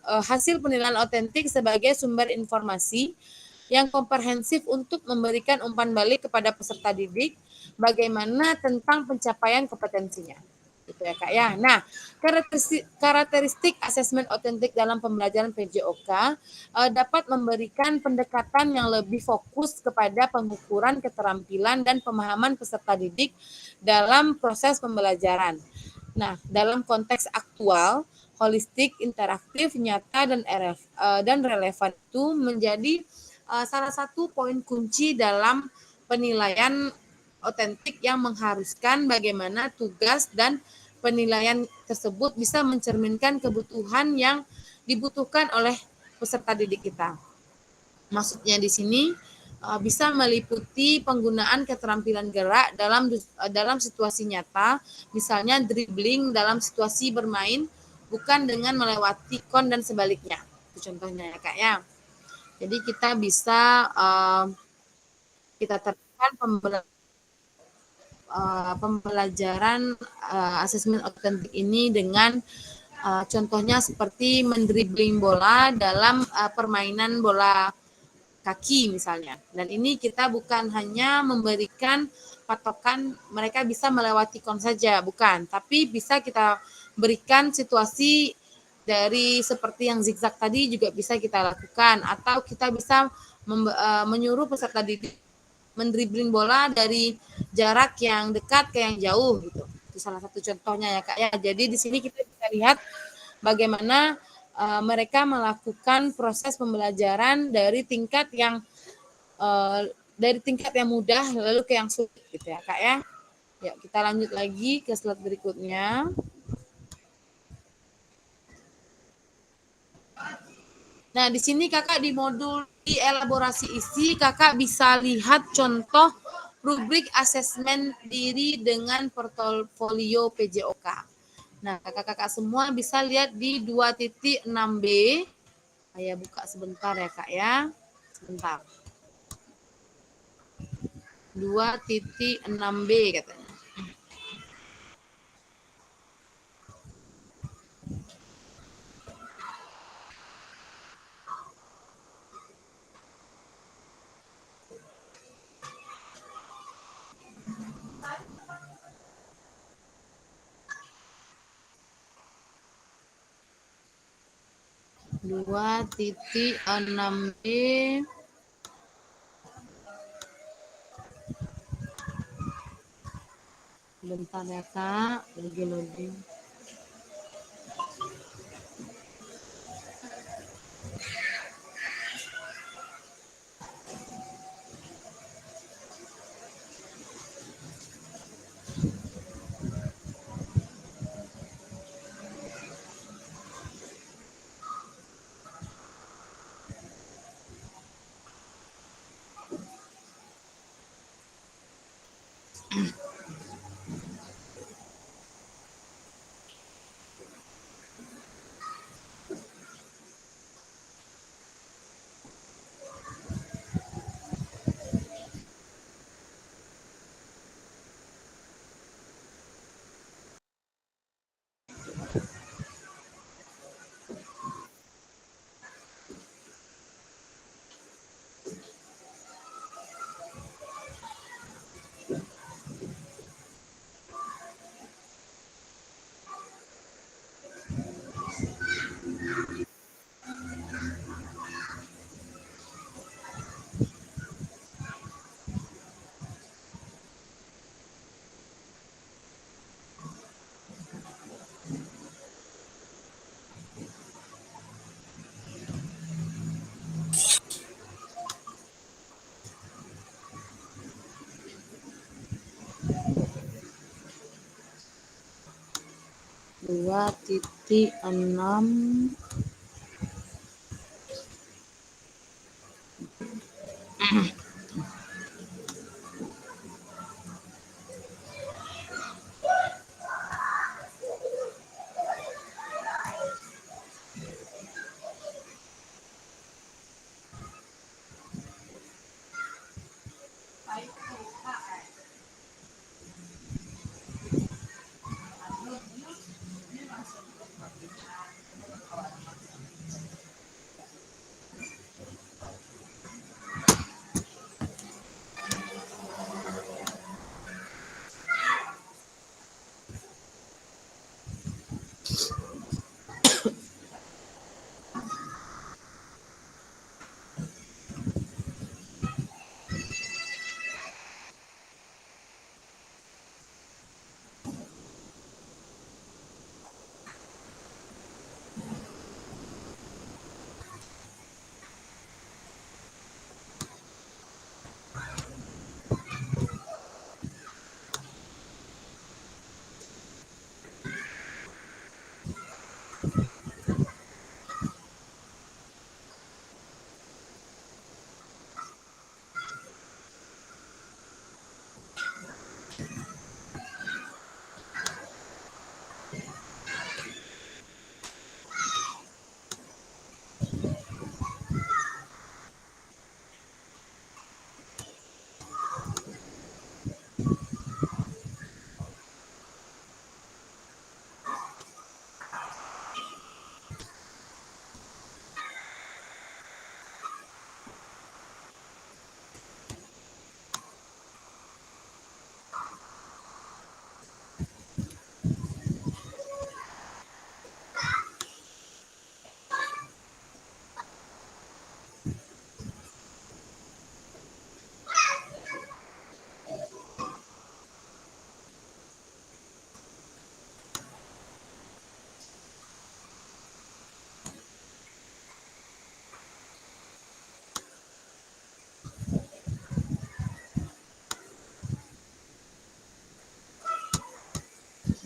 hasil penilaian otentik sebagai sumber informasi yang komprehensif untuk memberikan umpan balik kepada peserta didik bagaimana tentang pencapaian kompetensinya. Gitu ya Kak ya. Nah, karakteristik asesmen otentik dalam pembelajaran PJOK dapat memberikan pendekatan yang lebih fokus kepada pengukuran keterampilan dan pemahaman peserta didik dalam proses pembelajaran. Nah, dalam konteks aktual, holistik, interaktif, nyata, dan relevan itu menjadi salah satu poin kunci dalam penilaian otentik yang mengharuskan bagaimana tugas dan penilaian tersebut bisa mencerminkan kebutuhan yang dibutuhkan oleh peserta didik kita. Maksudnya di sini bisa meliputi penggunaan keterampilan gerak dalam situasi nyata, misalnya dribbling dalam situasi bermain, bukan dengan melewati kon dan sebaliknya. Itu contohnya ya Kak ya. Jadi kita bisa kita terapkan pembelajaran asesmen otentik ini dengan contohnya seperti mendribbling bola dalam permainan bola kaki misalnya. Dan ini kita bukan hanya memberikan patokan mereka bisa melewati kon saja, bukan, tapi bisa kita berikan situasi dari seperti yang zigzag tadi juga bisa kita lakukan, atau kita bisa menyuruh peserta didik mendribbling bola dari jarak yang dekat ke yang jauh gitu. Itu salah satu contohnya ya Kak ya. Jadi di sini kita bisa lihat bagaimana mereka melakukan proses pembelajaran dari tingkat yang mudah lalu ke yang sulit gitu ya Kak ya. Ya, kita lanjut lagi ke slide berikutnya. Nah, di sini Kakak di modul di elaborasi isi, Kakak bisa lihat contoh rubrik asesmen diri dengan portofolio PJOK. Nah, kakak-kakak semua bisa lihat di 2.6b. Saya buka sebentar ya, Kak ya. Sebentar. 2.6b katanya. Dua titik 6b. Bentar ya Kak, lagi loading. Dua titik 6.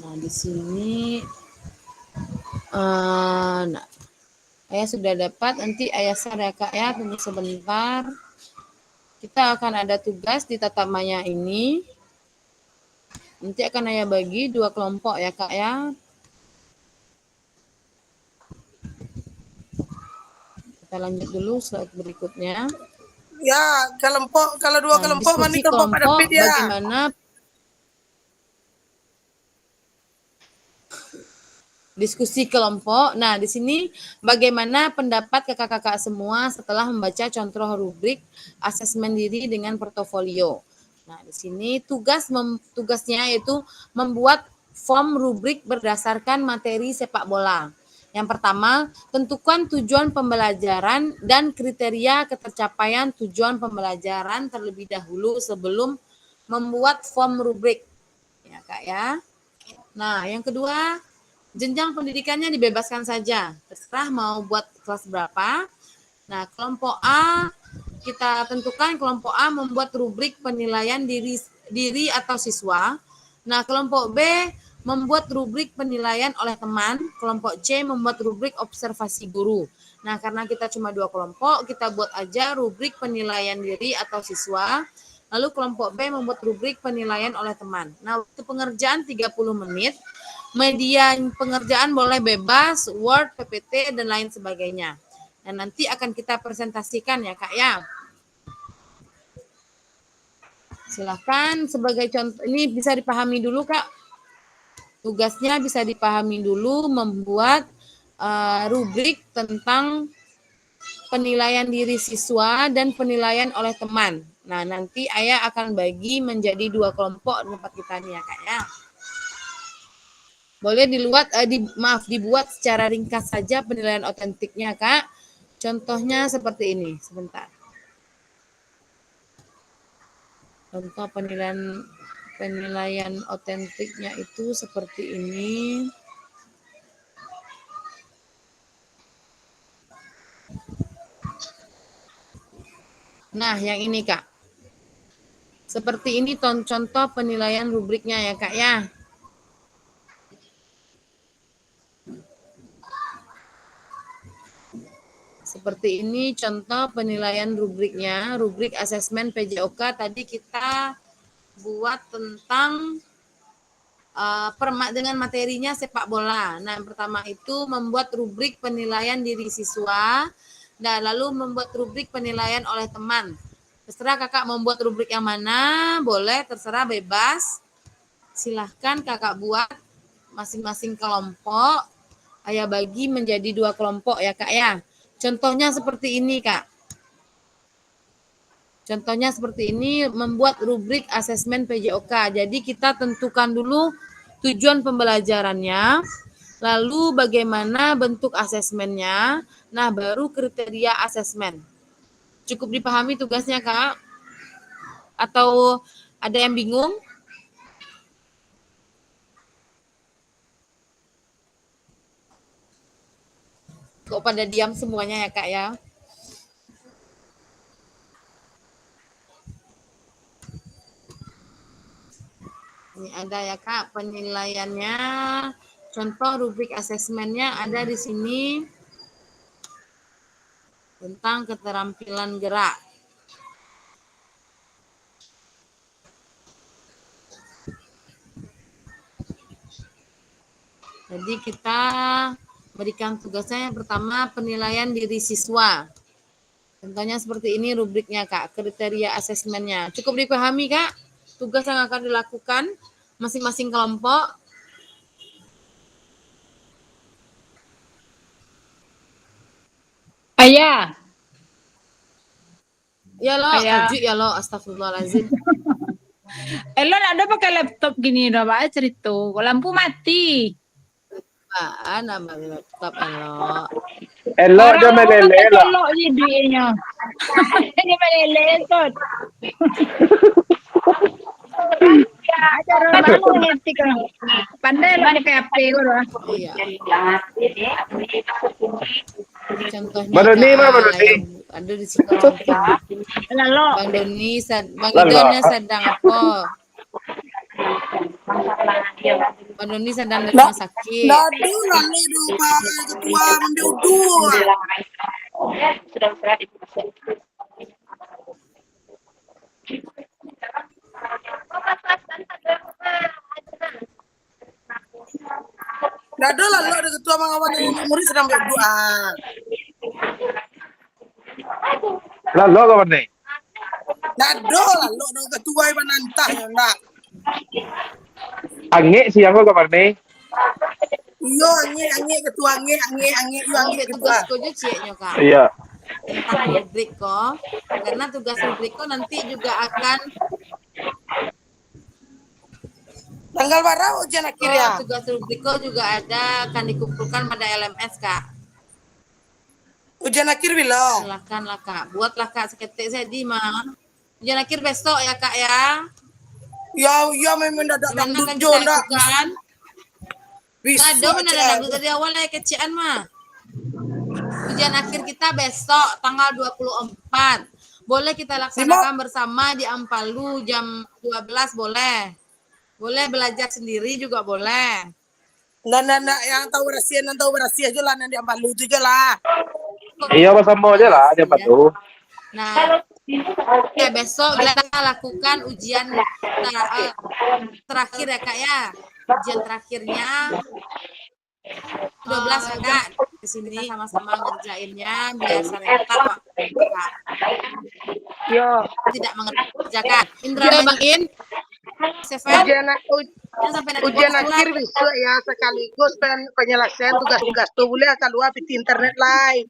Nah, di sini nah, ayah sudah dapat, nanti ayah share ya Kak ya, tunggu sebentar. kita akan ada tugas di tatap maya ini. Nanti akan Ayah bagi 2 kelompok ya Kak ya. Kita lanjut dulu slide berikutnya. Ya, kalau 2 kelompok mana Diskusi kelompok pada kelompok ya. bagaimana diskusi kelompok. Nah, di sini bagaimana pendapat kakak-kakak semua setelah membaca contoh rubrik asesmen diri dengan portofolio. Nah, di sini tugasnya yaitu membuat form rubrik berdasarkan materi sepak bola. Yang pertama, tentukan tujuan pembelajaran dan kriteria ketercapaian tujuan pembelajaran terlebih dahulu sebelum membuat form rubrik. Ya, Kak ya. Nah, yang kedua, jenjang pendidikannya dibebaskan saja. Terserah mau buat kelas berapa. Nah, kelompok A kita tentukan kelompok A membuat rubrik penilaian diri atau siswa. Nah, kelompok B membuat rubrik penilaian oleh teman. Kelompok C membuat rubrik observasi guru. Nah, karena kita cuma 2 kelompok, kita buat aja rubrik penilaian diri atau siswa. Lalu kelompok B membuat rubrik penilaian oleh teman. Nah, waktu pengerjaan 30 menit. Media pengerjaan boleh bebas, Word, PPT, dan lain sebagainya. Dan nanti akan kita presentasikan ya Kak ya. Silakan sebagai contoh, ini bisa dipahami dulu Kak. Tugasnya bisa dipahami dulu membuat rubrik tentang penilaian diri siswa dan penilaian oleh teman. Nah, nanti Ayah akan bagi menjadi 2 kelompok di tempat kita nih ya Kak ya. Boleh dibuat secara ringkas saja penilaian otentiknya, Kak. Contohnya seperti ini, sebentar. Contoh penilaian otentiknya itu seperti ini. Nah, yang ini, Kak. Seperti ini contoh penilaian rubriknya ya, Kak ya. Seperti ini contoh penilaian rubriknya, rubrik asesmen PJOK tadi kita buat tentang dengan materinya sepak bola. Nah, yang pertama itu membuat rubrik penilaian diri siswa, dan lalu membuat rubrik penilaian oleh teman. Terserah kakak membuat rubrik yang mana, boleh, terserah bebas. Silahkan kakak buat masing-masing kelompok. Ayah bagi menjadi 2 kelompok ya kak ya. Contohnya seperti ini, Kak. Contohnya seperti ini, membuat rubrik asesmen PJOK. Jadi kita tentukan dulu tujuan pembelajarannya, lalu bagaimana bentuk asesmennya, nah baru kriteria asesmen. Cukup dipahami tugasnya, Kak? Atau ada yang bingung? Kok pada diam semuanya ya Kak ya? Ini ada ya Kak penilaiannya. Contoh rubrik asesmennya ada di sini. Tentang keterampilan gerak. Jadi kita berikan tugasnya yang pertama penilaian diri siswa. Contohnya seperti ini rubriknya Kak, kriteria asesmennya. Cukup dipahami Kak? Tugas yang akan dilakukan masing-masing kelompok. Ayah. Ya lo, Aju ya lo, astagfirullahaladzim. Lo ada pakai laptop gini dong, Pak cerita. Lampu mati. Nama laptop Elo. Elo dia meleleh lah. Elo ni duitnya. Dia meleleh tu. Ajar orang ngerti kan. Pandai lah pakai HP kau dah. Iya. Contohnya Bang Doni mana Bang Doni? Ada di situ. Lalu. Bang Doni sedang apa? Bang Doni sedang di rumah sakit. Dadu lalu lupa ketua mendudu. Nado lah lo ada ketua mengawan ini murid sedang berdoa. Lalu kapan nih? Nado lah lo ada ketua yang nantah ya nak. Angge siang kok kapan nih? Iyo ange ketua ange iyo ange ketua. Tugas ko juga Kak. Iya. Tentang rubrik ko. Karena tugas rubrik ko nanti juga akan Tanggal berapa ujian akhir ya? tugas rubrik ko juga ada akan dikumpulkan pada LMS Kak. Ujian akhir belum? Silakan lah Kak. Buatlah Kak seketik saya di mah. Ujian akhir besok ya Kak ya. Ya memang dadak Gimana dangdut kan jo kita ndak. lakukan? Bisa. Ada mana dangdut dari awal ya kecian mah. Ujian akhir kita besok tanggal 24. Boleh kita laksanakan bersama di Ampalu jam 12 boleh. Boleh belajar sendiri juga boleh. Nah, yang tahu rahasia aja lah nanti Ampalu itu aja lah. Iya bersama aja lah, dia bantu. Nah, ya besok kita lakukan ujian terakhir ya Kak ya. Ujian terakhirnya 12 ya Kak. Di sini sama-sama ngerjainnya biasa rentak Kak. Yo. Tidak mengerjakan. Indra Bang In. Seven. Ujian akhir besok ya sekaligus penyelesaian tugas-tugas tuh boleh keluar di internet live.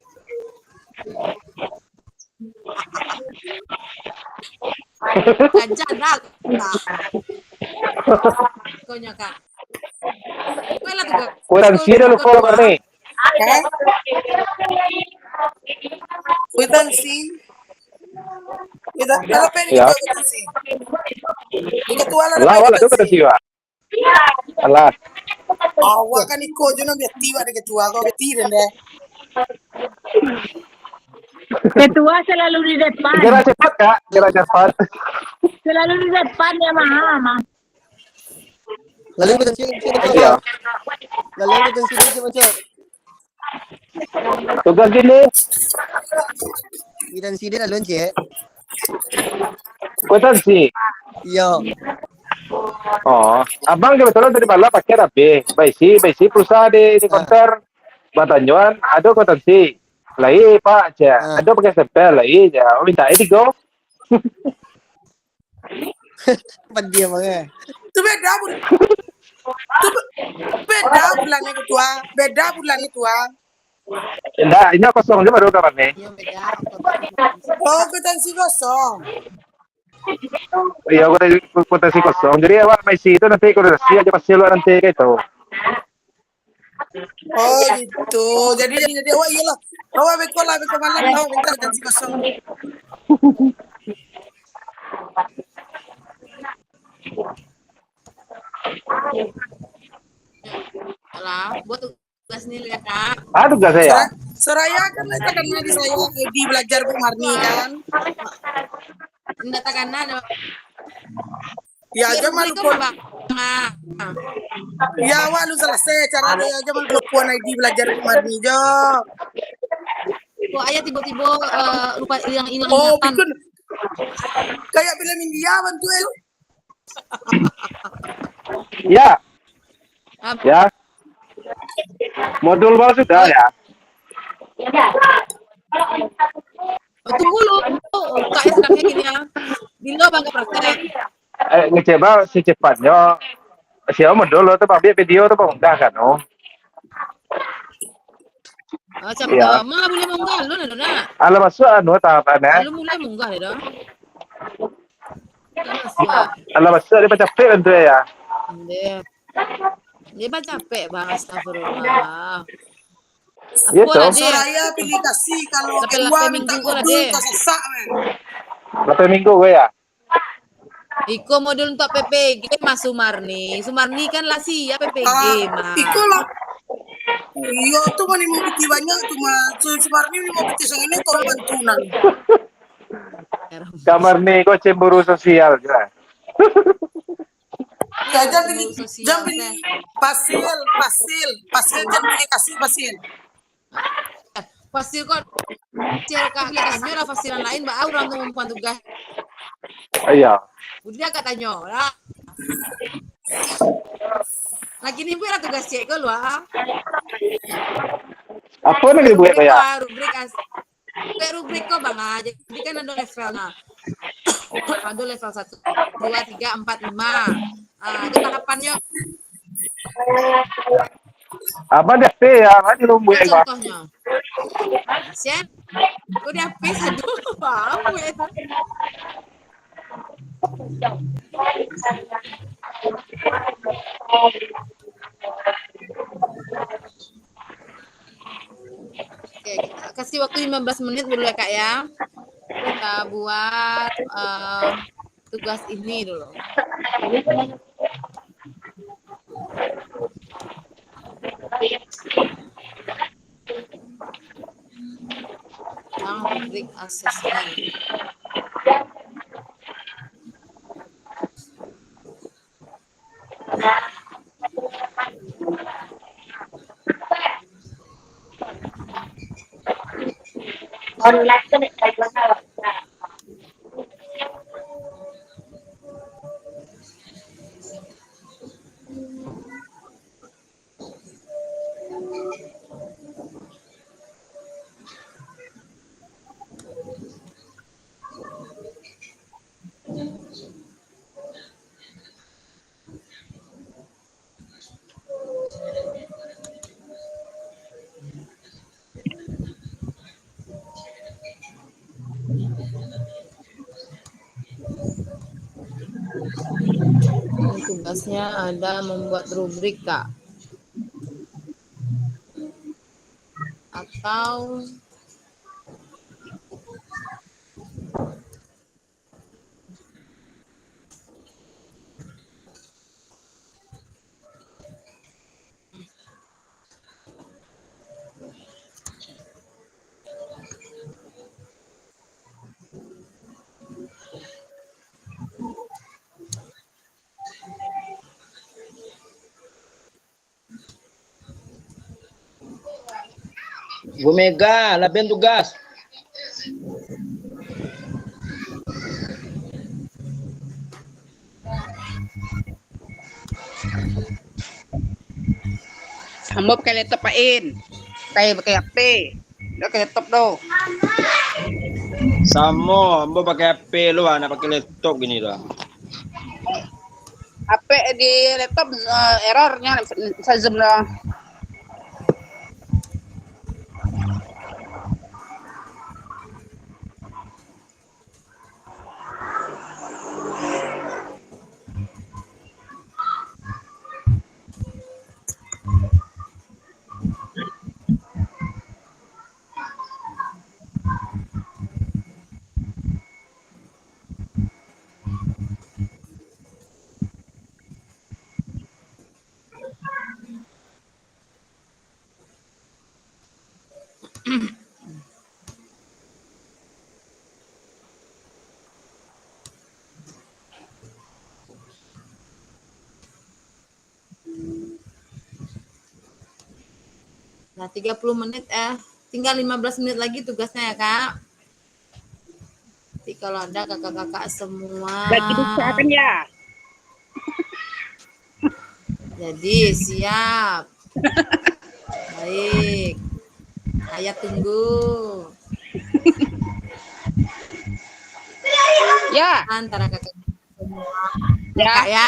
Jangan Konya Kak. Kuela tuh. Kurang sih lu follow kan nih. Kuitansi. Kita apa ini Ya. kuitansi? Ketua lah. Lah wala tuh kata siwa. Alah. Awak kan iko jono tiba de ketua kau betiren deh. Ketua selalu di depan. Kira cepat Kak, kira cepat. Selalu di depan ya Mama. Lalu kita sini Iya. Lalu kita sini macam. Tugas gini, Kita sini lalu cek. kuitansi. Iya. Oh, abang kebetulan tadi malam pakai rapi. Baisi pulsa di konter. Batanyuan, ada kuitansi. Lai Pak aja. Ada pakai stempel lai aja. Oh, minta ini go. Dia mana? Itu beda bulannya ketua. Beda bulannya ketua. Enggak, ini kosong aja baru kapan nih? Iya beda. Oh, kuitansi kosong. Iya, kuitansi kosong. Jadi awak baisi itu nanti koordinasi aja pasti luar nanti gitu. Oh gitu. Jadi awak iyalah. Awak beko malam tahu minta kuitansi kosong. Lah, buat tugas nih ya Kak. Aduh gak saya. Seraya kan kita kenal di saya di belajar Bu Marni kan. Enggak takkan ada. Ya aja malu pun. Ya awak lu selesai cara dia aja malu pun ID belajar Bu Marni jo. Kok ayah tiba-tiba lupa yang ini Oh, ingatan. bikin kayak film India bantu el. Ya. Ya. Modul baru sudah ya. Tunggu lu. Kak ya sedangnya gini ya. Bila bangga praktek. Ngecewa secepatnya. Siapa modul tuh Pak video tuh Pak udah kan oh. Iya. Malah boleh munggah lu nah. Ala masuk anu tahapannya. Lu mulai munggah ya dah. Ala masuk dia capek kan tuh ya. Dia capek bang, astagfirullah. Iya Apa lah toh. dia? Soraya pilih kasih kalau Tapi keluar lape minta minggu lah modul dia. tak sesak men. Berapa minggu gue ya? Iko modul untuk PPG Mas Sumarni. Sumarni kan lah sih ya PPG mah. Iko lah. Iya tuh mani mau piti banyak cuma Sumarni ini mau piti sang ini tolong bantuan. Kamar nih kok cemburu sosial juga. Ya jam pilih pasil jam pilih kasih pasil. Pasti kok Cero katanya lah fasilan lain ba orang tuh umpan tugas. Iya. Udah katanya lah. Lagi nih bu tugas cek ko lah. Apa nih Bu ya? Rubrik kok bang aja. Jadi kan ada levelnya. Ada level 1, 2, 3, 4, 5. Ada tahapannya. Apa deh ya? Kan di rumbu ya. Contohnya. Siap. Udah habis aduh. Apa itu? Oke, kita kasih waktu 15 menit dulu ya Kak ya. Kita buat tugas ini dulu. Rubrik asesmen. Tugasnya ada membuat rubrik Kak. Atau Bu Mega, labian tugas. Hamba pakai laptop pain. Pakai HP. Udah pakai laptop doh. Sama, ambo pakai HP lu, anak pakai laptop gini doh. HP di laptop errornya bisa zoom doang. Nah, 30 menit tinggal 15 menit lagi tugasnya ya, Kak. Nanti kalau ada kakak-kakak semua. Lagi diusahakan ya. Jadi, siap. Baik. Ayah tunggu. Ya. Antara kakak semua. Ya. Kak, ya.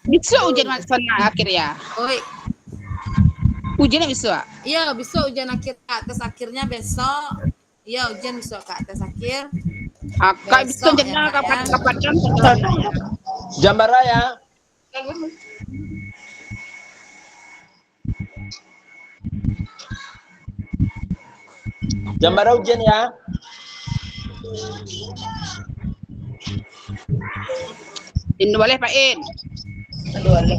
Bisa ujian sana akhir ya. Oi. Ujiannya bisa? Iya, besok ujian akhir Kak. Tes akhirnya besok. Iya, ujian besok Kak. Tes akhir. Kak bisa ujiannya kapan-kapan Jam berapa ya? Jam berapa ujian ya? Ini boleh Pak In. Boleh.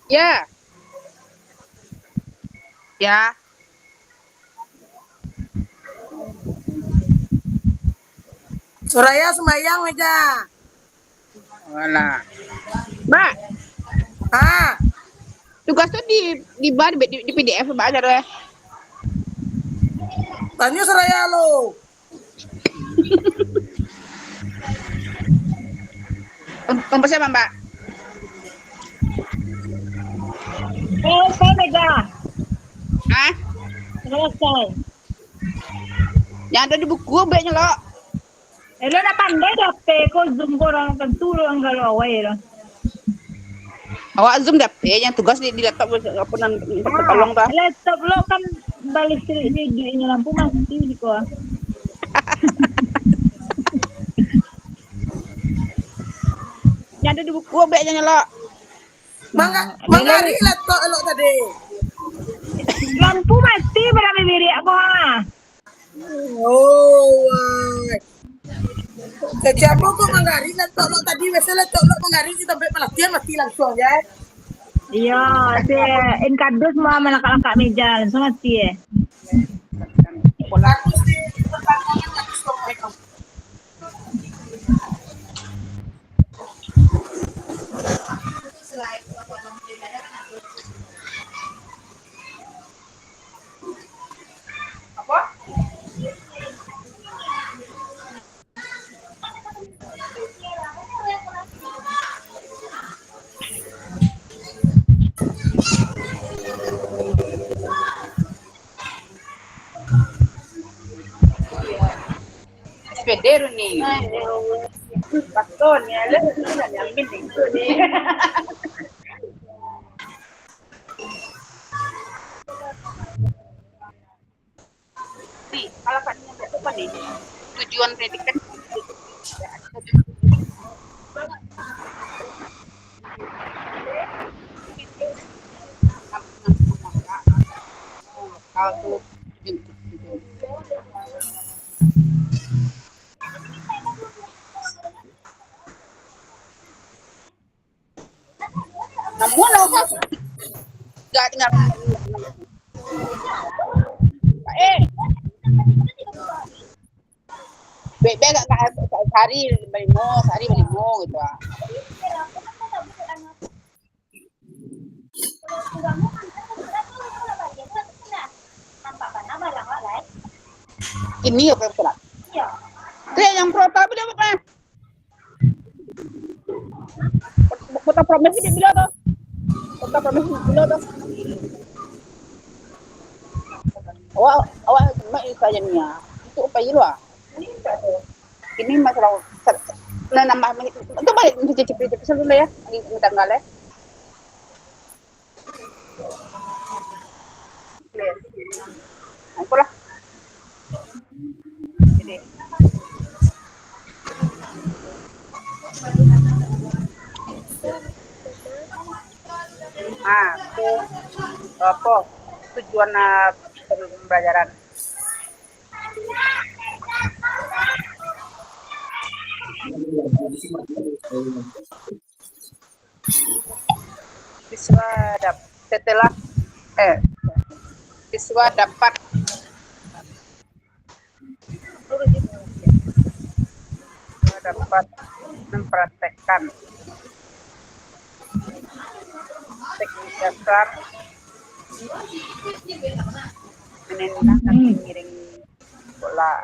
Ya. Ya. Suraya semayang aja. Wala. Mbak, Ah, tugas tuh di PDF Mbak aja deh. tanya Suraya lo. Untuk siapa Mbak? Saya Mega. Ah? Selesai. Yang ada di buku B-nya lo. Lo na pandai dapet ko zoom ko orang kenturo ang galaw away lo. Awak zoom dapet yang tugas di laptop apa nan tolong ta. Laptop lo kan balik di lampu mati di ko. Yang ada di buku B-nya lo. Mangari laptop lo tadi. Lampu mati berapa biri ako ha. Oh, siapa kok mangari laptop lo tadi? Biasa laptop lo mangari kita pelatihan mati langsung ya. Iya, si Inkadus mau melangkak-langkak meja langsung mati ya. Aku sih pertanyaan tapi stop mereka. Pedero nih. Pastor nih, ada yang penting nih. Nih, kalau Pak ini apa nih? Tujuan pendidikan. Kalau namun lo nggak tinggal bebe nggak sehari beli mo gitu ah. Ini apa pula? Iya. Yang protap dia apa? Kota provinsi di bilang tuh. Kota provinsi di bilang tuh. Awak cuma isanya itu apa ya lah? Ini masalah nambah itu balik cicip-cicip dulu ya, minta ngale. Aku lah. Jadi. Itu apa tujuan pembelajaran? Siswa dapat dapat mempraktekkan teknik dasar menendang dan mengiring bola.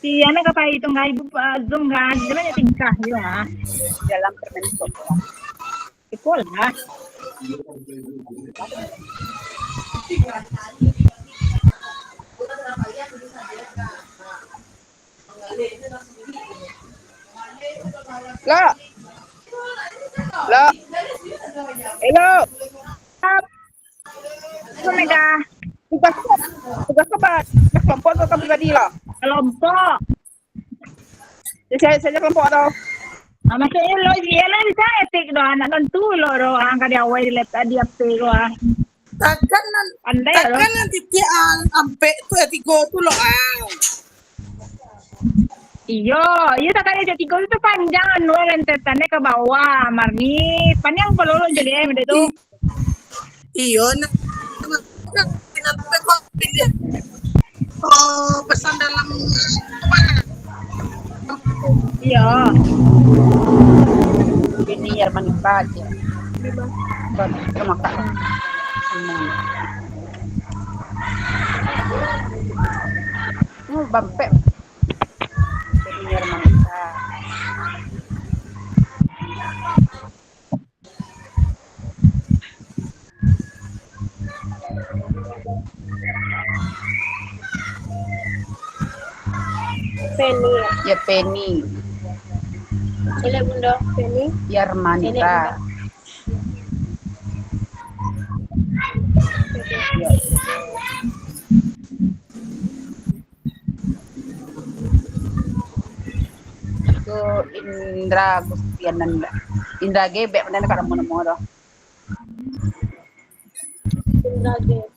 Si anak apa itu nggak ibu zoom nggak ada banyak tingkah ya Dalam permen sekolah. sekolah. Lo. Hello. Itu Mega Tugas apa? Tugas kelompok atau pribadi lo? kelompok. Saya kelompok atau? Maksudnya lo dia lah bisa etik doa anak tentu lo angkat dia awal di laptop dia pego Takkan pandai lo. nanti dia ampe tuh etigo tuh lo Iya tak kaya jadi tiga itu panjang anu rentetannya ke bawah, Marni. Panjang kalau lo jadi ada itu. Iyo, oh pesan dalam Iya. Ini ya manita aja. Sama kak. Bampe. Ini ya manita. Penny. Ya Penny. Sila bunda. Penny. Yarmanita. Ya. Itu Indra Gustiananda. Indra Gebek mana nak nemu dah. Sundage.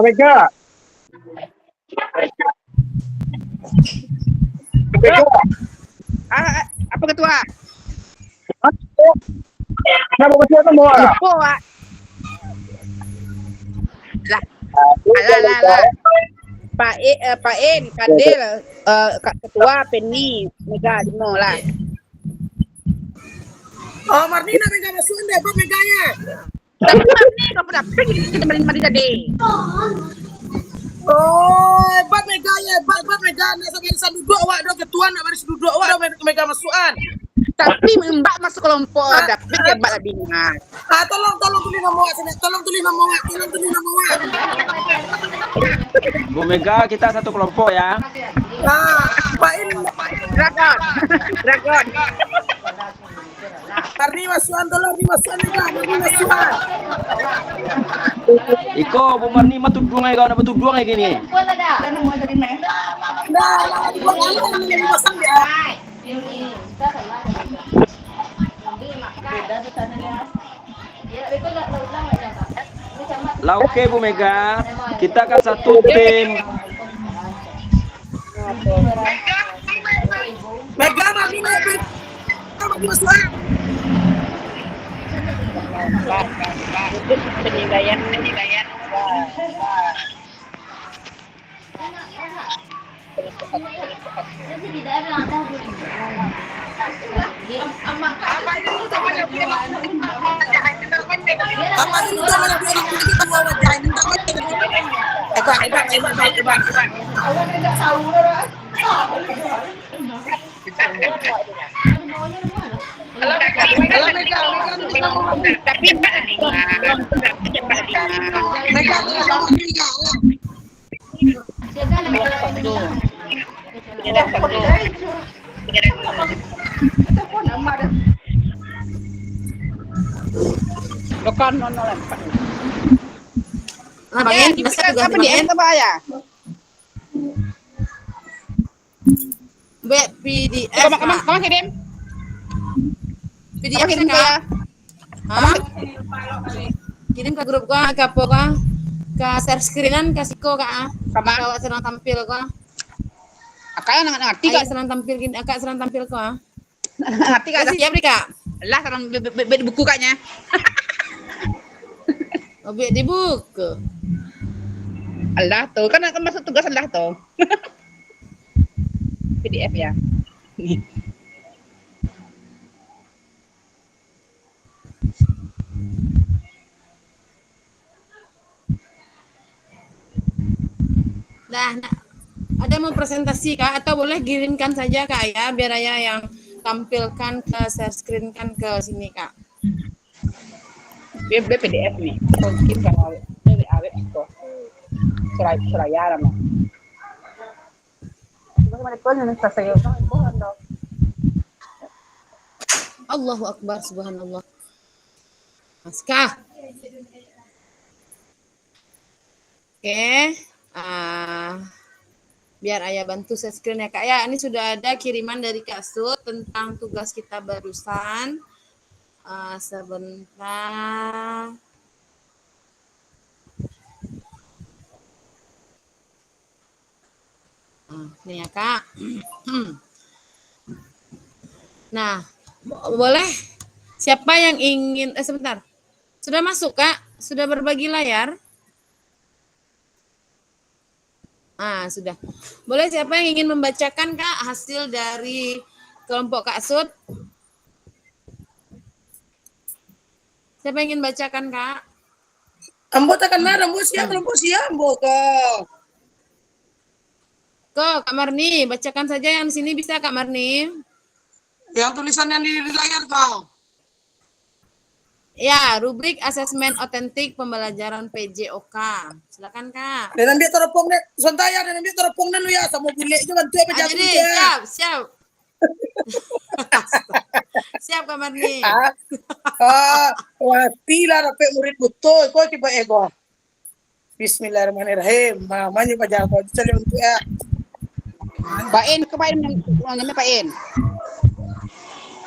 Mega. Apa ketua? Kenapa ketua semua? Lah. Lah. Pak En, Kadel, Kak Ketua, Penny, Mega, Dino lah. oh Marnina Mega masukin deh Pak Meganya. Tapi Marni, kau pernah pergi kita Marni tadi. Oh hebat Meganya, hebat Mega. Nak sampai duduk awak dong ketua nak baris duduk awak dong Mega masukan. Tapi Mbak masuk kelompok, tapi dia Mbak lebih ingat. Tolong tulis nama awak sini. Tolong tulis nama awak. Bu Mega, kita satu kelompok ya. Pak In. Dragon. Marni masukan tolong dimasukan Mega. Marni masukan. Iko, Bu Marni mah tudung aja kau nak tudung aja gini. Nah, dimasang dia. Lah oke Bu Mega, kita kan satu tim. Mega Marni masukan. Penilaian. Hebat. Tapi Lokan nonolan. Nah, Bang En, bisa tugas Apa Bang dia En. apa ya? PDF. Kamu kirim? PDF kirim Kak. ya? Hah? Kirim ke grup gua, ke apa kah? Ke share screenan kasih ko Kak. Sama Kalau sedang tampil kok. akak ngerti Ayah kan? sedang tampil gini, Kak sedang tampil kok. Ngerti kan? Siap nih Kak. Lah sekarang beda buku kaknya. Objek di buku. Allah tuh kan masuk tugas Allah tuh. PDF ya. Nah, ada mau presentasi Kak atau boleh kirimkan saja Kak ya biar Ayah yang tampilkan ke share screen kan ke sini Kak. Dia PDF nih. Mungkin kalau dari awet itu. Suraya nama. Allahu Akbar, subhanallah. Naskah. Oke. Biar Ayah bantu share screen ya Kak. Ya, ini sudah ada kiriman dari Kak Sud tentang tugas kita barusan. Sebentar. Nih ya Kak. Nah, boleh siapa yang ingin sebentar. Sudah masuk Kak? Sudah berbagi layar? Sudah. Boleh siapa yang ingin membacakan Kak hasil dari kelompok Kak Sud? Siapa yang ingin bacakan Kak? Ambo takkan marah, ambo siap, ambo kok. Kak Marni, bacakan saja yang di sini bisa Kak Marni. Yang tulisan yang di layar kau. Ya, rubrik asesmen otentik pembelajaran PJOK. Silakan Kak. Dan ambil teropong deh, sontaya dan ambil teropong dan ya sama bule itu bantu apa Ayo deh, siap. Siap Kak Marni. Watilah rapi murid betul, kau tiba ego. Bismillahirrahmanirrahim. Mamanya Pak Jago, cari untuk ya. Pak En, namanya Pak En.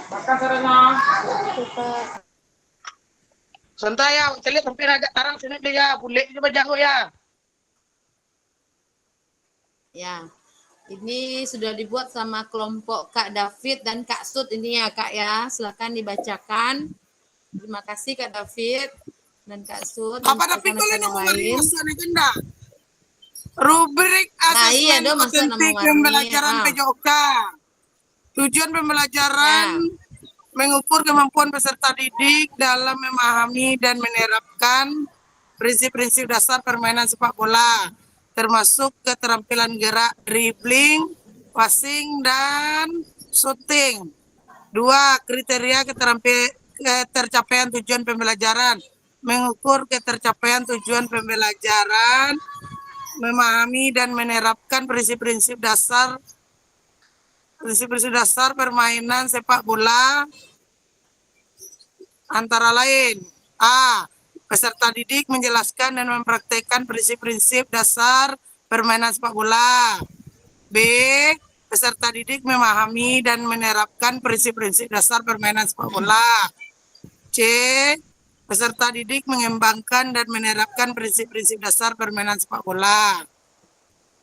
Makan sarana. Sontaya, cari sampai agak tarang sini dia, bule itu Pak Jago ya. Ya, ini sudah dibuat sama kelompok Kak David dan Kak Sud ini ya Kak ya. Silakan dibacakan. Terima kasih Kak David dan Kak Sud. Apa David kalian lain? Rubrik asesmen otentik pembelajaran PJOK. Tujuan pembelajaran mengukur kemampuan peserta didik dalam memahami dan menerapkan prinsip-prinsip dasar permainan sepak bola, termasuk keterampilan gerak, dribbling, passing, dan shooting. 2. Kriteria ketercapaian tujuan pembelajaran. Mengukur ketercapaian tujuan pembelajaran, memahami dan menerapkan prinsip-prinsip dasar permainan sepak bola, antara lain: A. Peserta didik menjelaskan dan mempraktekkan prinsip-prinsip dasar permainan sepak bola. B. Peserta didik memahami dan menerapkan prinsip-prinsip dasar permainan sepak bola. C. Peserta didik mengembangkan dan menerapkan prinsip-prinsip dasar permainan sepak bola.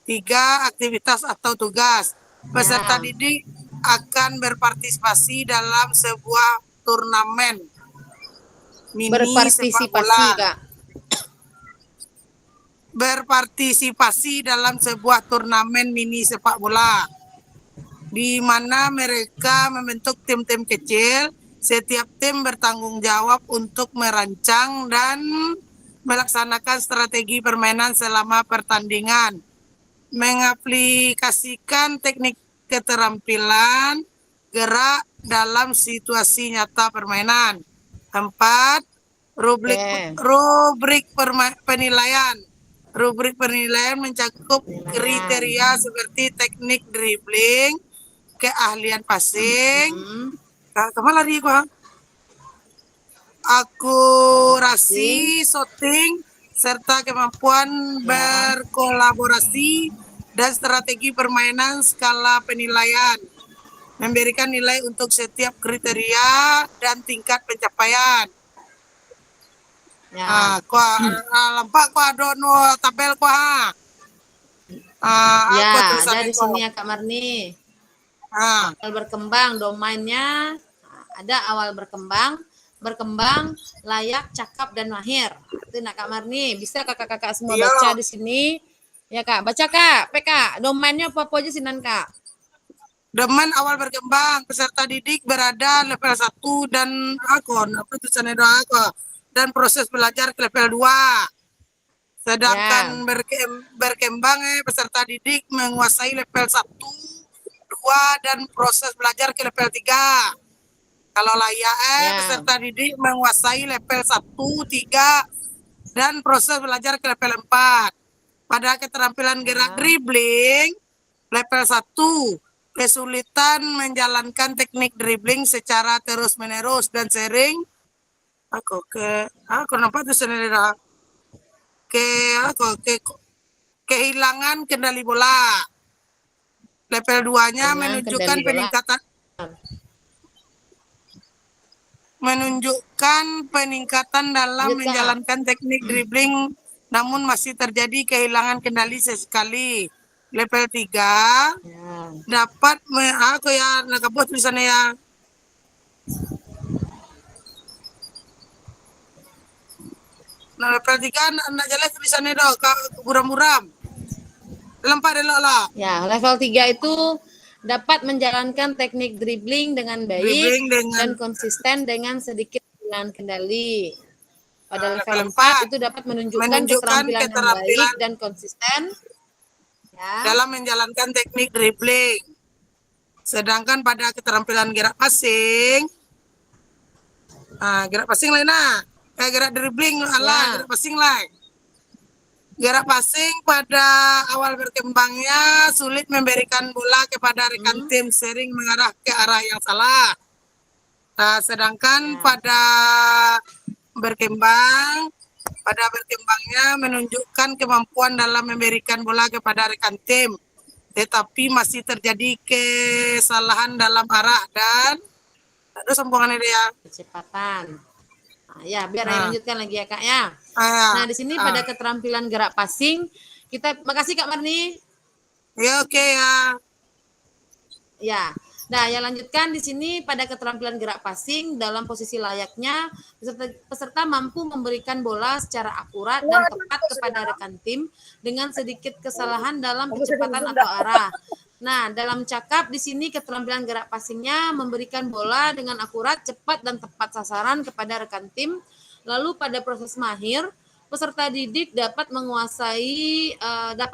3. Aktivitas atau tugas. Peserta didik akan berpartisipasi dalam sebuah turnamen mini sepak bola. Kak. Berpartisipasi dalam sebuah turnamen mini sepak bola, di mana mereka membentuk tim-tim kecil. Setiap tim bertanggung jawab untuk merancang dan melaksanakan strategi permainan selama pertandingan, mengaplikasikan teknik keterampilan gerak dalam situasi nyata permainan. 4. Rubrik penilaian. Rubrik penilaian mencakup kriteria seperti teknik dribbling, keahlian passing, kemana lari gua? Akurasi, shooting, serta kemampuan berkolaborasi dan strategi permainan. Skala penilaian memberikan nilai untuk setiap kriteria dan tingkat pencapaian. Ya. Lampak ada no tabel Ya, ada di sini ya Kak Marni. Awal berkembang domainnya ada awal berkembang, layak, cakap dan mahir. Itu nak Kak Marni. Bisa kakak-kakak semua baca di sini. Ya Kak, baca Kak. PK, domainnya apa aja sinan Kak? Domain awal berkembang, peserta didik berada level 1 dan tulisannya dan proses belajar ke level 2. Sedangkan berkembang peserta didik menguasai level 1, 2 dan proses belajar ke level 3. Kalau layak peserta didik menguasai level 1, 3 dan proses belajar ke level 4. Pada keterampilan gerak dribbling level 1, kesulitan menjalankan teknik dribbling secara terus-menerus dan sering nampak tuh sendiri kehilangan kendali bola. Level 2-nya menunjukkan peningkatan dalam menjalankan teknik dribbling, namun masih terjadi kehilangan kendali sesekali. Level 3 dapat nakabut tulisannya ya. Nah, level 3 nak jalan tulisannya dah buram-buram. Lempar elok lah. Ya, level 3 itu dapat menjalankan teknik dribbling dengan baik dan konsisten dengan sedikit kehilangan kendali. Pada level 4 itu dapat menunjukkan keterampilan yang baik dan konsisten dalam menjalankan teknik dribbling. Sedangkan pada keterampilan gerak passing, gerak passing lain gerak dribbling gerak passing lain. Gerak passing pada awal berkembangnya sulit memberikan bola kepada rekan tim, sering mengarah ke arah yang salah. Sedangkan pada berkembangnya menunjukkan kemampuan dalam memberikan bola kepada rekan tim, tetapi masih terjadi kesalahan dalam arah dan ada sambungannya dia. Kecepatan. Ya, biar saya lanjutkan lagi ya Kak ya. Nah, di sini pada keterampilan gerak passing, makasih Kak Marni. Ya, oke ya. Ya. Nah, yang lanjutkan di sini pada keterampilan gerak passing dalam posisi layaknya peserta mampu memberikan bola secara akurat dan tepat kepada rekan tim dengan sedikit kesalahan dalam kecepatan atau arah. Nah, dalam cakap di sini keterampilan gerak passingnya memberikan bola dengan akurat, cepat dan tepat sasaran kepada rekan tim. Lalu pada proses mahir, peserta didik dapat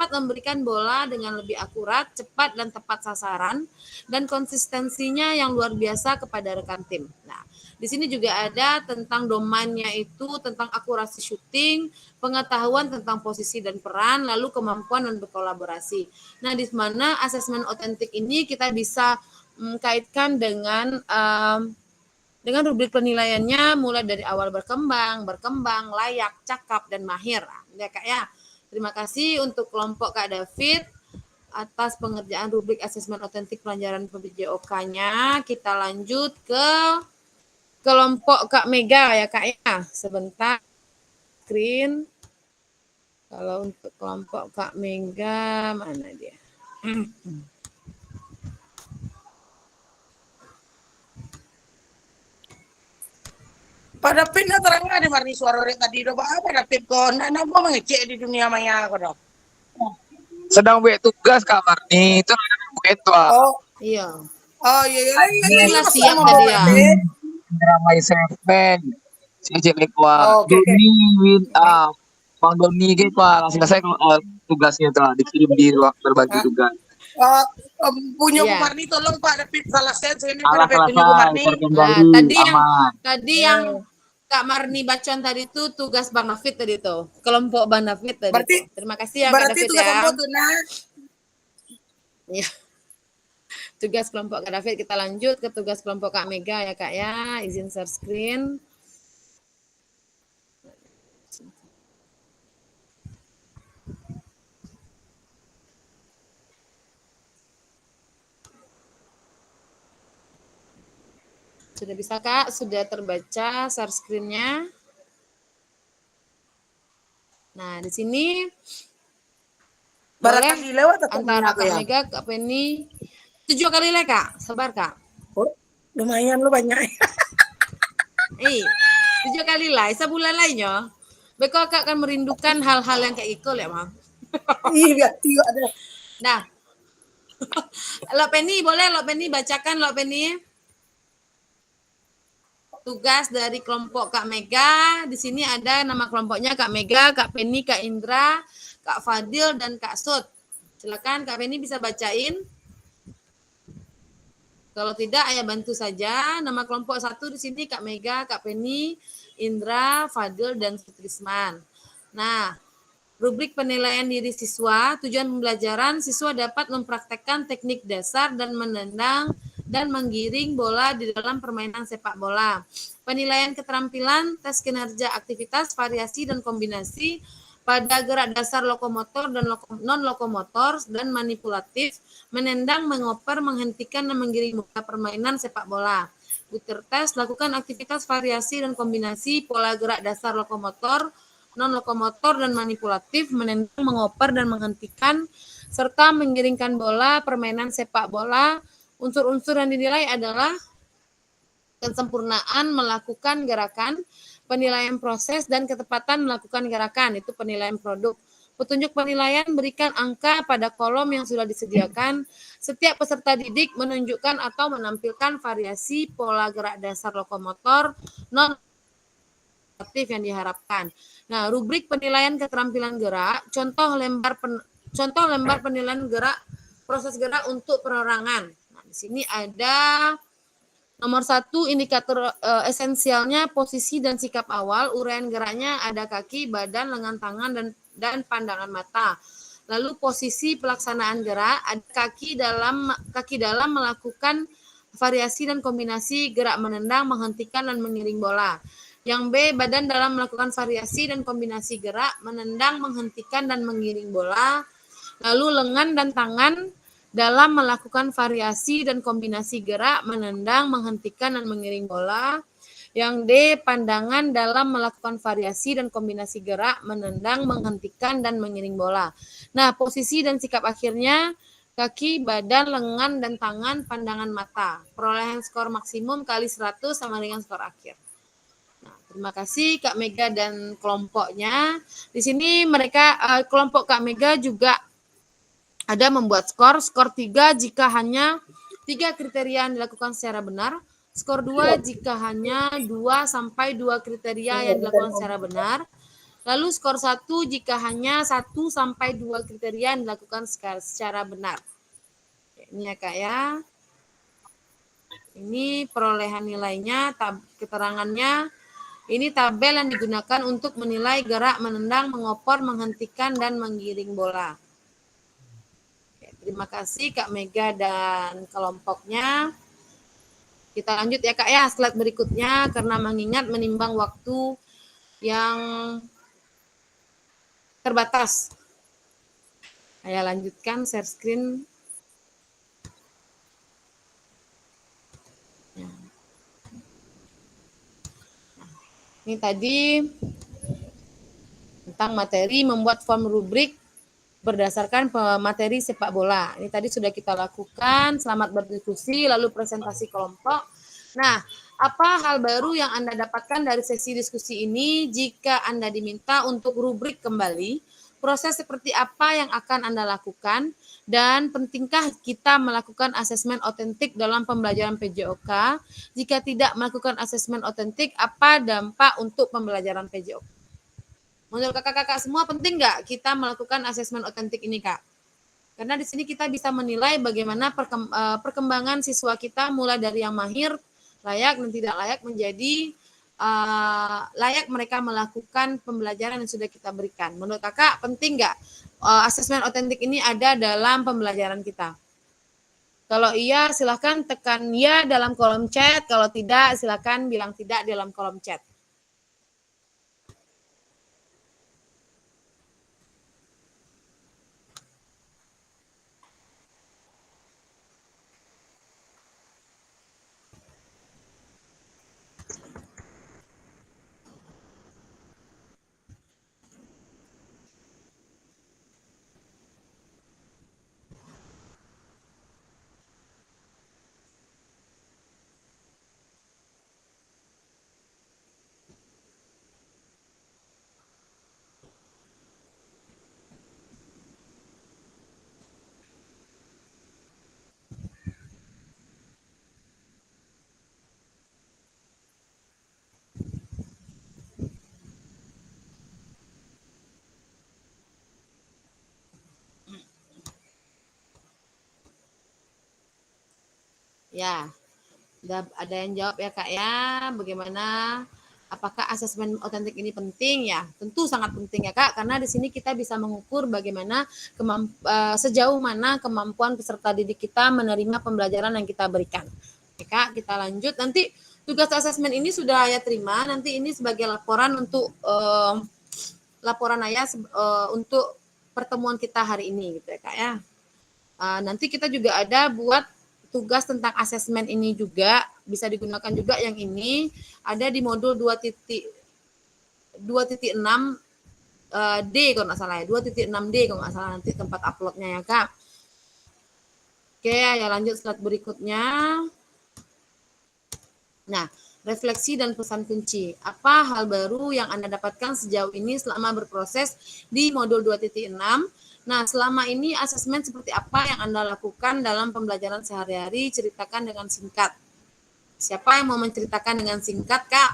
memberikan bola dengan lebih akurat, cepat dan tepat sasaran dan konsistensinya yang luar biasa kepada rekan tim. Nah, di sini juga ada tentang domainnya itu tentang akurasi syuting, pengetahuan tentang posisi dan peran, lalu kemampuan dan berkolaborasi. Nah, di mana asesmen otentik ini kita bisa kaitkan dengan rubrik penilaiannya mulai dari awal berkembang, layak, cakap, dan mahir. Ya Kak ya. Terima kasih untuk kelompok Kak David atas pengerjaan rubrik asesmen otentik pelajaran PJOK-nya. Kita lanjut ke kelompok Kak Mega ya Kak ya. Sebentar screen. Kalau untuk kelompok Kak Mega mana dia? Pak David nak terang ada Marni suara orang tadi doa apa David kau nak mau mengecek di dunia maya kau dong. Sedang buat tugas Kak Marni itu buat itu. Iya. Oh iya. Ini siap tadi ya. Ramai seven. Cek lekwa. Doni win Bang Doni gitu Pak langsung selesai tugasnya telah dikirim di berbagi tugas. Punya Bu Marni tolong Pak David salah saya ini Pak David punya Bu Marni. Tadi yang Kak Marni Bacon tadi itu tugas Bang David tadi itu. Kelompok Bang David tadi. Berarti Terima kasih ya Kak berarti David tugas ya. kelompok tuh nah. Iya. Tugas kelompok Kak David, kita lanjut ke tugas kelompok Kak Mega ya Kak ya. Izin share screen. Sudah bisa Kak? Sudah terbaca share screen-nya? Nah, di sini boleh Barangkali lewat atau antara aku Kak ya? Mega, Kak Penny. 7 kali lah Kak, sabar Kak. Oh, lumayan lu banyak. 7 kali lah, sebulan lainnya. Beko Kak akan merindukan hal-hal yang kayak itu ya, Mam. Iya, tiga ada. Nah. Lo Penny, boleh Lo Penny bacakan Lo Penny. Tugas dari kelompok Kak Mega. Di sini ada nama kelompoknya Kak Mega, Kak Penny, Kak Indra, Kak Fadil, dan Kak Sud. Silakan Kak Penny bisa bacain. Kalau tidak, ayah bantu saja. Nama kelompok 1 di sini Kak Mega, Kak Penny, Indra, Fadil, dan Sutrisman. Nah, rubrik penilaian diri siswa, tujuan pembelajaran, siswa dapat mempraktekkan teknik dasar dan menendang dan menggiring bola di dalam permainan sepak bola. Penilaian keterampilan, tes kinerja aktivitas, variasi, dan kombinasi pada gerak dasar lokomotor dan non-lokomotor dan manipulatif, menendang, mengoper, menghentikan, dan menggiring bola permainan sepak bola. Butir tes, lakukan aktivitas variasi dan kombinasi pola gerak dasar lokomotor, non-lokomotor, dan manipulatif, menendang, mengoper, dan menghentikan, serta menggiringkan bola permainan sepak bola. Unsur-unsur yang dinilai adalah kesempurnaan melakukan gerakan, penilaian proses, dan ketepatan melakukan gerakan, itu penilaian produk. Petunjuk penilaian, berikan angka pada kolom yang sudah disediakan. Setiap peserta didik menunjukkan atau menampilkan variasi pola gerak dasar lokomotor non-aktif yang diharapkan. Nah, rubrik penilaian keterampilan gerak, contoh lembar penilaian gerak, proses gerak untuk perorangan. Nah, di sini ada nomor 1, indikator esensialnya posisi dan sikap awal. Uraian geraknya ada kaki, badan, lengan tangan, dan pandangan mata. Lalu posisi pelaksanaan gerak, ada kaki dalam melakukan variasi dan kombinasi gerak menendang, menghentikan, dan mengiring bola. Yang B, badan dalam melakukan variasi dan kombinasi gerak menendang, menghentikan, dan mengiring bola. Lalu lengan dan tangan dalam melakukan variasi dan kombinasi gerak menendang, menghentikan, dan mengiring bola. Yang D, pandangan dalam melakukan variasi dan kombinasi gerak menendang, menghentikan, dan mengiring bola. Nah, posisi dan sikap akhirnya kaki, badan, lengan, dan tangan, pandangan mata. Perolehan skor maksimum kali 100 sama dengan skor akhir. Nah, terima kasih Kak Mega dan kelompoknya. Di sini mereka kelompok Kak Mega juga ada membuat skor 3 jika hanya 3 kriteria yang dilakukan secara benar, skor 2 jika hanya 2 sampai 2 kriteria yang dilakukan secara benar, lalu skor 1 jika hanya 1 sampai 2 kriteria yang dilakukan secara benar. Ini ya Kak ya. Ini perolehan nilainya, keterangannya. Ini tabel yang digunakan untuk menilai gerak menendang, mengopor, menghentikan, dan menggiring bola. Terima kasih Kak Mega dan kelompoknya. Kita lanjut ya Kak ya, slide berikutnya karena mengingat menimbang waktu yang terbatas. Saya lanjutkan share screen. Ini tadi tentang materi membuat form rubrik berdasarkan materi sepak bola. Ini tadi sudah kita lakukan, selamat berdiskusi, lalu presentasi kelompok. Nah, apa hal baru yang Anda dapatkan dari sesi diskusi ini? Jika Anda diminta untuk rubrik kembali, proses seperti apa yang akan Anda lakukan? Dan pentingkah kita melakukan asesmen otentik dalam pembelajaran PJOK? Jika tidak melakukan asesmen otentik, apa dampak untuk pembelajaran PJOK? Menurut kakak-kakak semua penting nggak kita melakukan asesmen otentik ini Kak? Karena di sini kita bisa menilai bagaimana perkembangan siswa kita mulai dari yang mahir, layak, dan tidak layak menjadi layak mereka melakukan pembelajaran yang sudah kita berikan. Menurut kakak penting nggak asesmen otentik ini ada dalam pembelajaran kita? Kalau iya silahkan tekan ya dalam kolom chat, kalau tidak silahkan bilang tidak dalam kolom chat. Ya, ada yang jawab ya Kak ya, bagaimana apakah asesmen otentik ini penting ya? Tentu sangat penting ya Kak, karena di sini kita bisa mengukur bagaimana sejauh mana kemampuan peserta didik kita menerima pembelajaran yang kita berikan. Oke Kak, kita lanjut. Nanti tugas asesmen ini sudah Ayah terima, nanti ini sebagai laporan untuk laporan Ayah untuk pertemuan kita hari ini gitu ya Kak ya. Nanti kita juga ada buat tugas tentang asesmen ini juga bisa digunakan juga yang ini ada di modul 2.6 D kalau nggak salah ya 2.6 D kalau nggak salah nanti tempat uploadnya ya Kak. Oke ya lanjut slide berikutnya. Nah refleksi dan pesan kunci apa hal baru yang Anda dapatkan sejauh ini selama berproses di modul 2.6. Nah, selama ini asesmen seperti apa yang Anda lakukan dalam pembelajaran sehari-hari? Ceritakan dengan singkat. Siapa yang mau menceritakan dengan singkat, Kak?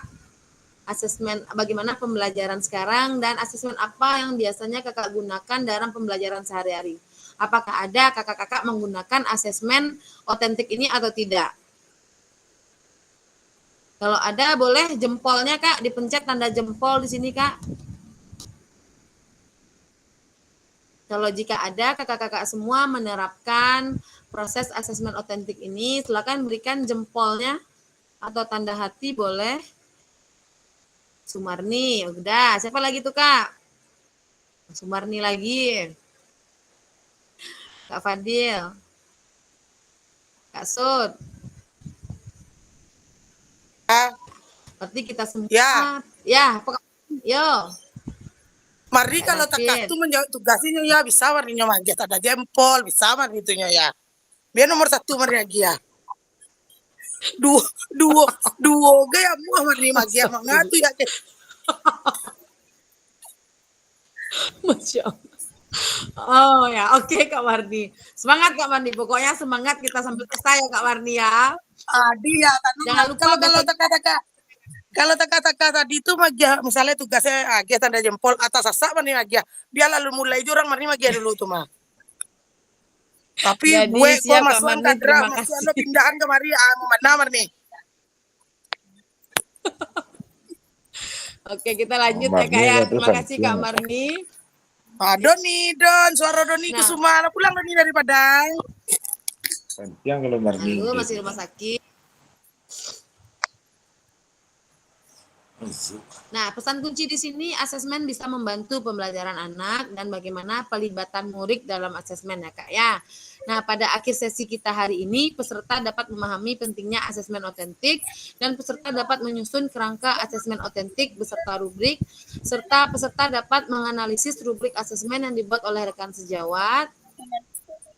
Asesmen bagaimana pembelajaran sekarang dan asesmen apa yang biasanya Kakak gunakan dalam pembelajaran sehari-hari? Apakah ada kakak-kakak menggunakan asesmen otentik ini atau tidak? Kalau ada, boleh jempolnya, Kak, dipencet tanda jempol di sini, Kak. Kalau jika ada kakak-kakak semua menerapkan proses asesmen otentik ini, silakan berikan jempolnya atau tanda hati boleh. Sumarni, udah. Siapa lagi tuh Kak? Sumarni lagi. Kak Fadil. Kak Sud. Berarti kita semua. Ya, yo. Mari kalau tak tuh menjawab tugasnya ya bisa warninya magiat ada jempol bisa warnitunya ya. Biar nomor 1 mari lagi ya. Duo gaya muah warni magiat mangatu ya. Masya Allah. Oh ya, oke Kak Warni. Semangat Kak Warni. Pokoknya semangat kita sampai selesai ya Kak Warni ya. Dia jangan lupa kalau taka-taka tadi itu magia misalnya tugasnya aja tanda jempol atas sasak mani aja biar lalu mulai jurang mani magia dulu tuh mah tapi jadi, gue kok masukan Marni, kadra masih ada pindahan kemari mau mana Marni. Oke kita lanjut ya Kak ya terima kasih Kak Marni. Don suara Doni Kusuma pulang Doni dari Padang yang kalau Marni masih rumah sakit. Nah, pesan kunci di sini asesmen bisa membantu pembelajaran anak dan bagaimana pelibatan murid dalam asesmen ya Kak ya. Nah, pada akhir sesi kita hari ini peserta dapat memahami pentingnya asesmen otentik dan peserta dapat menyusun kerangka asesmen otentik beserta rubrik serta peserta dapat menganalisis rubrik asesmen yang dibuat oleh rekan sejawat.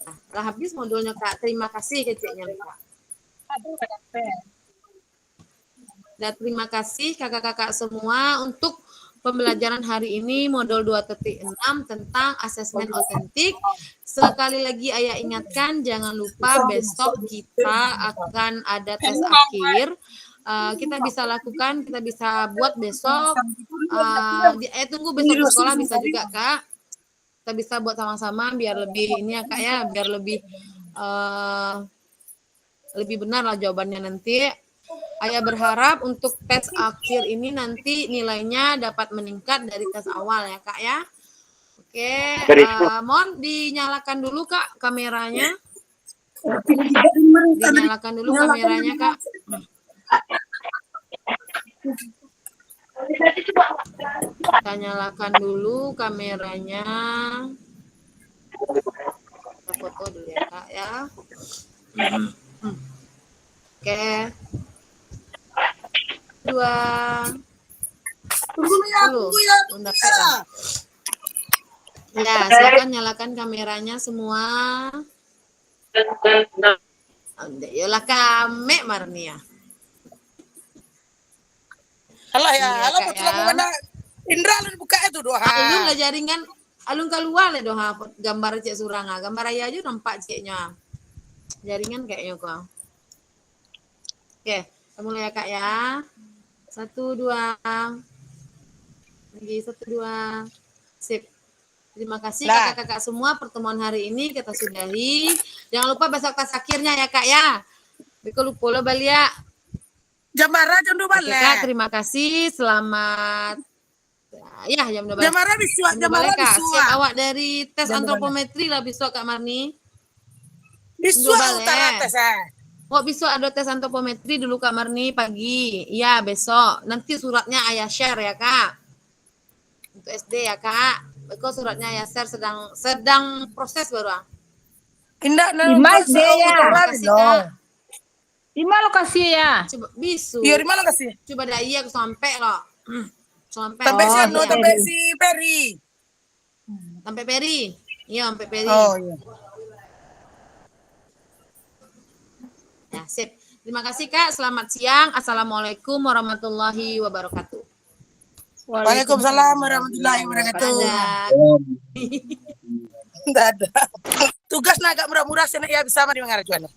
Nah, telah habis modulnya Kak. Terima kasih kecilnya Kak. Dan terima kasih kakak-kakak semua untuk pembelajaran hari ini modul 2.6 tentang asesmen otentik. Sekali lagi Ayah ingatkan jangan lupa besok kita akan ada tes akhir. Kita bisa lakukan, kita bisa buat besok. Tunggu besok di sekolah bisa juga Kak. Kita bisa buat sama-sama biar lebih ini ya Kak ya, biar lebih benar lah jawabannya nanti. Ayah berharap untuk tes akhir ini nanti nilainya dapat meningkat dari tes awal ya Kak ya. Oke, mohon dinyalakan dulu Kak kameranya. Dinyalakan dulu kameranya Kak. Kita nyalakan dulu kameranya. Kita foto dulu ya Kak ya. Oke. 2 dulu. Ya, silakan nyalakan kameranya semua. Yolah kame Marnia. Alah ya, Iya, alah Kak, betul ya. mana Indra lu buka itu doa. Alun lah jaringan, alun keluar lah doha gambar cek suranga, gambar ayah aja nampak ceknya. Jaringan kayaknya kok. Oke, kita mulai ya Kak ya. 1, 2. Lagi 1, 2. Sip. Terima kasih kakak-kakak semua, pertemuan hari ini kita sudahi. Jangan lupa besok tes akhirnya ya Kak ya. Beko lupa lo balia. Jamara jam 2 balik. Kak, terima kasih. Selamat. Ya, jam 12. Jamara biswa, Jamara Kak. biswa. Siap awak dari tes antropometri lah besok Kak Marni. Biswa utara tes. Oh, besok ada tes antropometri dulu Kak Marni pagi. Iya, besok. Nanti suratnya ayah share ya Kak. Untuk SD ya Kak. Beko suratnya ayah share sedang proses baru. Indah Mas ya. Kasih Kak. Di mana lokasi ya? Coba bisu. Iya, di mana kasih? Coba dah iya aku sampai loh. Sampai. Sampai si Peri. Sampai Peri. Iya, sampai Peri. Oh iya. Ya, sip. Terima kasih Kak. Selamat siang. Assalamualaikum warahmatullahi wabarakatuh. Waalaikumsalam warahmatullahi wabarakatuh. Tidak ada. Tugas agak murah-murah sih ya bisa mah di mengarah jualan.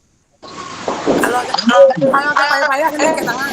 Kalau agak payah-payah kan kita tangan.